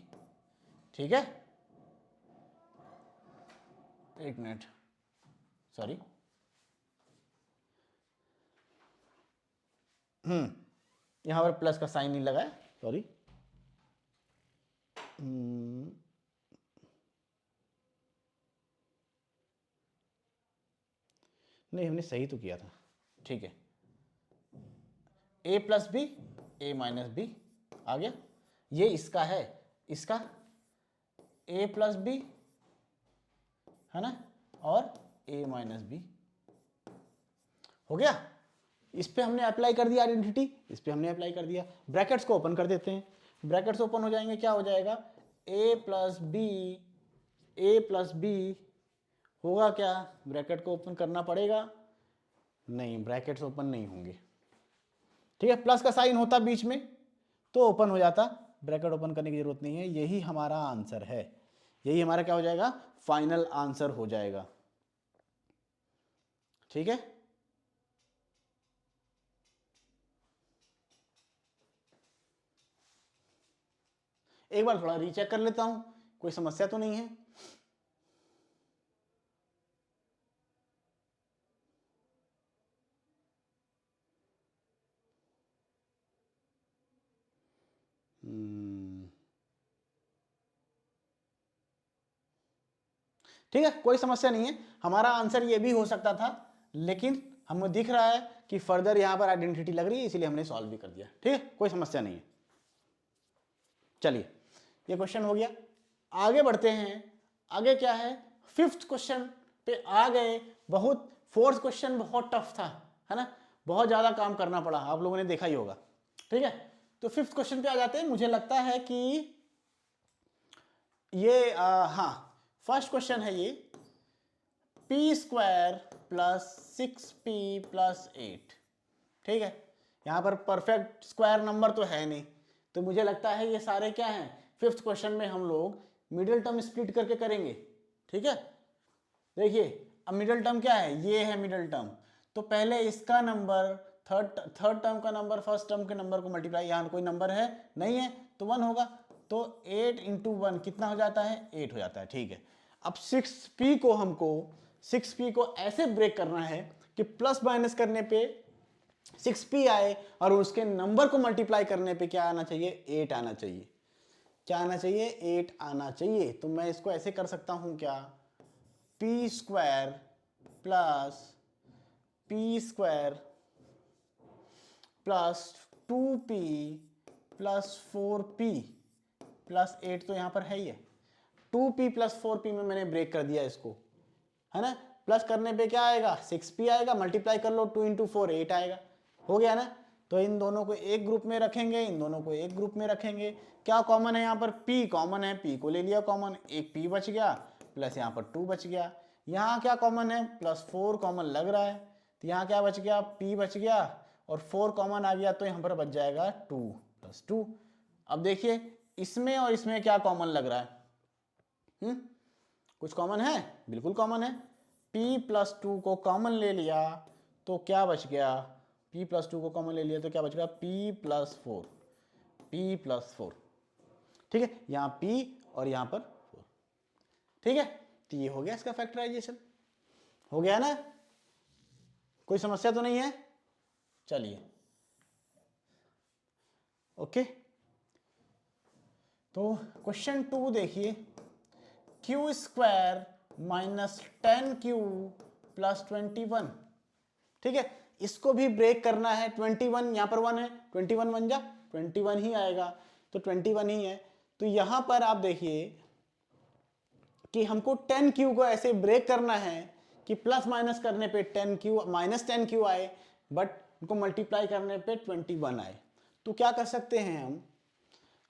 ठीक है, एक मिनट, सॉरी, यहाँ पर प्लस का साइन नहीं लगा है, सॉरी। नहीं, हमने सही तो किया था, ठीक है, a plus B a minus B आ गया, ये इसका है, इसका a प्लस बी है ना, और a माइनस बी हो गया। इस पे हमने अप्लाई कर दिया आइडेंटिटी, इस पे हमने अप्लाई कर दिया। ब्रैकेट्स को ओपन कर देते हैं, ब्रैकेट्स ओपन हो जाएंगे, क्या हो जाएगा, a प्लस बी होगा क्या, ब्रैकेट को ओपन करना पड़ेगा, नहीं ब्रैकेट्स ओपन नहीं होंगे। ठीक है, प्लस का साइन होता बीच में तो ओपन हो जाता, ब्रैकेट ओपन करने की जरूरत नहीं है। यही हमारा आंसर है, यही हमारा क्या हो जाएगा, फाइनल आंसर हो जाएगा। ठीक है, एक बार थोड़ा रीचेक कर लेता हूं, कोई समस्या तो नहीं है। ठीक है, कोई समस्या नहीं है, हमारा आंसर ये भी हो सकता था, लेकिन हमें दिख रहा है कि फर्दर यहां पर आइडेंटिटी लग रही है, इसीलिए हमने सॉल्व भी कर दिया। ठीक है, कोई समस्या नहीं है। चलिए, ये क्वेश्चन हो गया, आगे बढ़ते हैं। आगे क्या है, फिफ्थ क्वेश्चन पे आ गए। बहुत, फोर्थ क्वेश्चन बहुत टफ था, है ना, बहुत ज्यादा काम करना पड़ा, आप लोगों ने देखा ही होगा। ठीक है, तो फिफ्थ क्वेश्चन पे आ जाते हैं। मुझे लगता है कि ये हाँ, फर्स्ट क्वेश्चन है ये, p² प्लस 6p प्लस 8। ठीक है, यहां पर परफेक्ट स्क्वायर नंबर तो है नहीं, तो मुझे लगता है ये सारे क्या हैं, फिफ्थ क्वेश्चन में हम लोग मिडिल टर्म स्प्लिट करके करेंगे। ठीक है, देखिए अब मिडिल टर्म क्या है, ये है मिडिल टर्म, तो पहले इसका नंबर थर्ड टर्म का नंबर फर्स्ट टर्म के नंबर को मल्टीप्लाई, यहाँ कोई नंबर है नहीं है तो 1 होगा, तो 8 इंटू 1 कितना हो जाता है, 8 हो जाता है। ठीक है, अब 6p को हमको 6p को ऐसे ब्रेक करना है कि प्लस माइनस करने पे 6p आए और उसके नंबर को मल्टीप्लाई करने पे क्या आना चाहिए, 8 आना चाहिए। क्या आना चाहिए, 8 आना चाहिए। तो मैं इसको ऐसे कर सकता हूं क्या, p square plus p square plus 2p plus 4p plus 8 तो यहां पर है ही है, 2p प्लस 4p में मैंने ब्रेक कर दिया इसको, है ना। प्लस करने पे क्या आएगा, 6p आएगा, मल्टीप्लाई कर लो 2 इंटू 4 8 आएगा, हो गया ना। तो इन दोनों को एक ग्रुप में रखेंगे, इन दोनों को एक ग्रुप में रखेंगे। क्या कॉमन है यहाँ पर, p कॉमन है, p को ले लिया कॉमन, एक p बच गया प्लस यहाँ पर 2 बच गया। यहाँ क्या कॉमन है, प्लस 4 कॉमन लग रहा है, तो यहाँ क्या बच गया, p बच गया और 4 कॉमन आ गया, तो यहाँ पर बच जाएगा 2 प्लस 2। अब देखिए इसमें और इसमें क्या कॉमन लग रहा है, कुछ कॉमन है, बिल्कुल कॉमन है। p प्लस 2 को कॉमन ले लिया तो क्या बच गया, p प्लस 2 को कॉमन ले लिया तो क्या बच गया, p प्लस 4, p प्लस 4। ठीक है, यहाँ p और यहाँ पर 4। ठीक है, तो ये हो गया इसका फैक्टराइजेशन, हो गया ना, कोई समस्या तो नहीं है। चलिए ओके, तो क्वेश्चन 2 देखिए, Q square minus 10q plus 21। ठीक है, इसको भी ब्रेक करना है, 21 यहां पर 1 है, 21 बन जा 21 ही आएगा, तो 21 ही है। तो यहां पर आप देखिए कि हमको 10q को ऐसे ब्रेक करना है कि प्लस माइनस करने पे 10q माइनस 10q आए, बट उनको मल्टीप्लाई करने पे 21 आए। तो क्या कर सकते हैं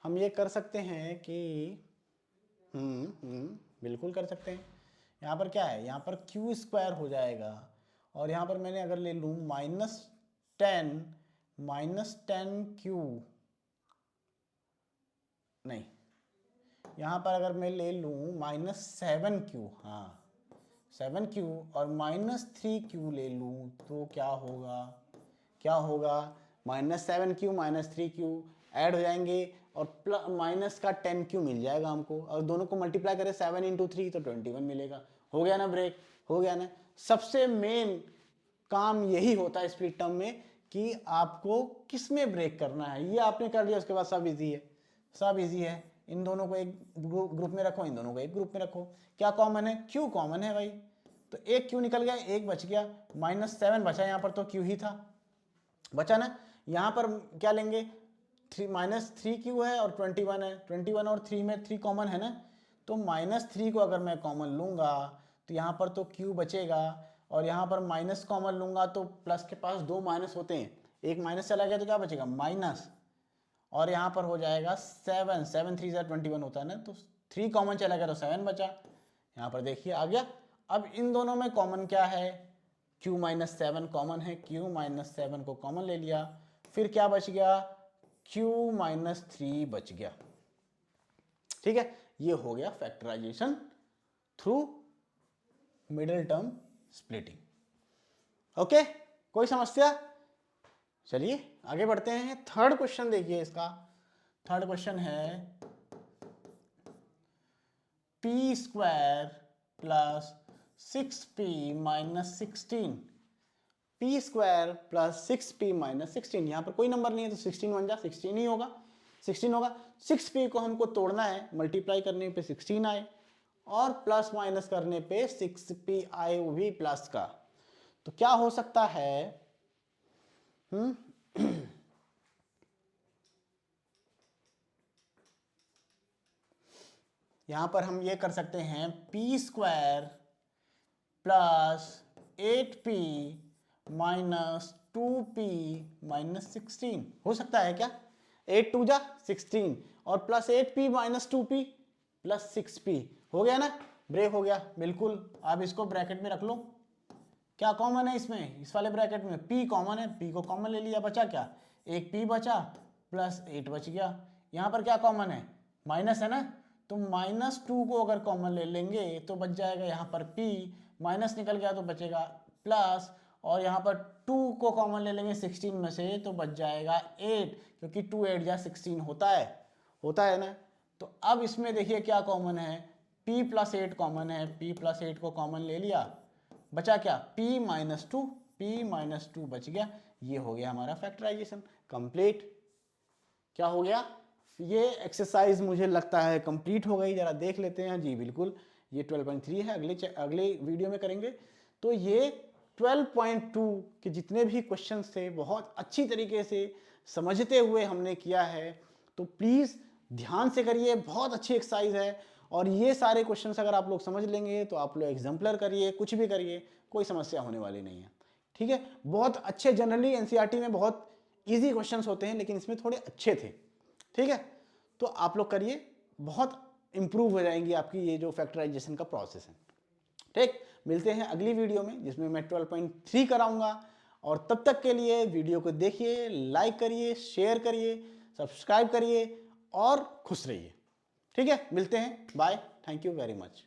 हम ये कर सकते हैं कि बिल्कुल कर सकते हैं। यहाँ पर क्या है, यहाँ पर क्यू स्क्वायर हो जाएगा और यहाँ पर मैंने अगर ले लूँ माइनस टेन क्यू, नहीं, यहाँ पर अगर मैं ले लूँ -7q, हाँ 7q और -3q ले लूँ तो क्या होगा, क्या होगा, -7q -3q ऐड हो जाएंगे और माइनस का 10q मिल जाएगा हमको, और दोनों को मल्टीप्लाई करें 7 इंटू 3 तो 21 मिलेगा। हो गया ना ब्रेक, हो गया ना। सबसे मेन काम यही होता है स्प्लिट टर्म में कि आपको किस में ब्रेक करना है, ये आपने कर लिया उसके बाद सब इजी है, सब इजी है। इन दोनों को एक ग्रुप में रखो, इन दोनों को एक ग्रुप में रखो। क्या कॉमन है, क्यू कॉमन है भाई, तो एक क्यू निकल गया, एक बच गया, -7 बचा, यहाँ पर तो क्यू ही था, बचा ना। यहाँ पर क्या लेंगे, -3q है और 21 है, 21 और 3 में 3 कॉमन है ना, तो -3 को अगर मैं कॉमन लूँगा तो यहाँ पर तो q बचेगा, और यहाँ पर माइनस कॉमन लूँगा तो प्लस के पास 2 माइनस होते हैं, एक माइनस चला गया तो क्या बचेगा, माइनस, और यहाँ पर हो जाएगा 7, 7 3 21 होता है ना, तो 3 कॉमन चला गया तो 7 बचा। यहाँ पर देखिए आ गया। अब इन दोनों में कॉमन क्या है, q -7 कॉमन है, q -7 को कॉमन ले लिया, फिर क्या बच गया, q -3 बच गया। ठीक है, ये हो गया factorisation through middle term splitting. Okay, कोई समस्या। चलिए आगे बढ़ते हैं। थर्ड क्वेश्चन देखिए, इसका थर्ड क्वेश्चन है p square plus 6p minus 16, p square plus 6p minus 16, यहाँ पर कोई नंबर नहीं है तो 16 बन जा, 16 ही होगा, 16 होगा। 6p को हमको तोड़ना है, मल्टीप्लाई करने पे 16 आए और प्लस माइनस करने पे 6p आए, वो भी प्लस का। तो क्या हो सकता है, यहां पर हम ये कर सकते हैं, p square plus 8p minus 2p minus 16 हो सकता है क्या, 8 2 जा 16 और plus 8p minus 2p plus 6p, हो गया ना, ब्रेक हो गया बिल्कुल। आप इसको ब्रैकेट में रख लो, क्या कॉमन है इसमें, इस वाले ब्रैकेट में p कॉमन है, p को कॉमन ले लिया, बचा क्या, एक p बचा प्लस 8 बच गया। यहाँ पर क्या कॉमन है, माइनस है ना, तो -2 को अगर कॉमन ले लेंगे तो बच जाएगा यहाँ पर p माइनस निकल गया तो बचेगा प्लस, और यहाँ पर 2 को कॉमन ले लेंगे 16 में से तो बच जाएगा 8, क्योंकि 2 8 जा 16 होता है ना। तो अब इसमें देखिए क्या कॉमन है, p प्लस 8 कॉमन है, p प्लस 8 को कॉमन ले लिया, बचा क्या p माइनस 2 बच गया। ये हो गया हमारा फैक्टराइजेशन कंप्लीट। क्या हो गया, ये एक्सरसाइज मुझे लगता है कंप्लीट हो गई। जरा देख लेते हैं। जी बिल्कुल, ये 12.3 है, अगले वीडियो में करेंगे। तो ये 12.2 के जितने भी क्वेश्चन थे बहुत अच्छी तरीके से समझते हुए हमने किया है। तो प्लीज़ ध्यान से करिए, बहुत अच्छी एक्सरसाइज है। और ये सारे क्वेश्चन अगर आप लोग समझ लेंगे तो आप लोग एग्जाम्पलर करिए, कुछ भी करिए, कोई समस्या होने वाली नहीं है। ठीक है, बहुत अच्छे, जनरली एनसीईआरटी में बहुत इजी क्वेश्चंस होते हैं, लेकिन इसमें थोड़े अच्छे थे। ठीक है, तो आप लोग करिए, बहुत इंप्रूव हो जाएंगी आपकी ये जो फैक्टराइजेशन का प्रोसेस है। ठीक, मिलते हैं अगली वीडियो में जिसमें मैं 12.3 कराऊंगा। और तब तक के लिए वीडियो को देखिए, लाइक करिए, शेयर करिए, सब्सक्राइब करिए और खुश रहिए। ठीक है, मिलते हैं, bye, thank you very much.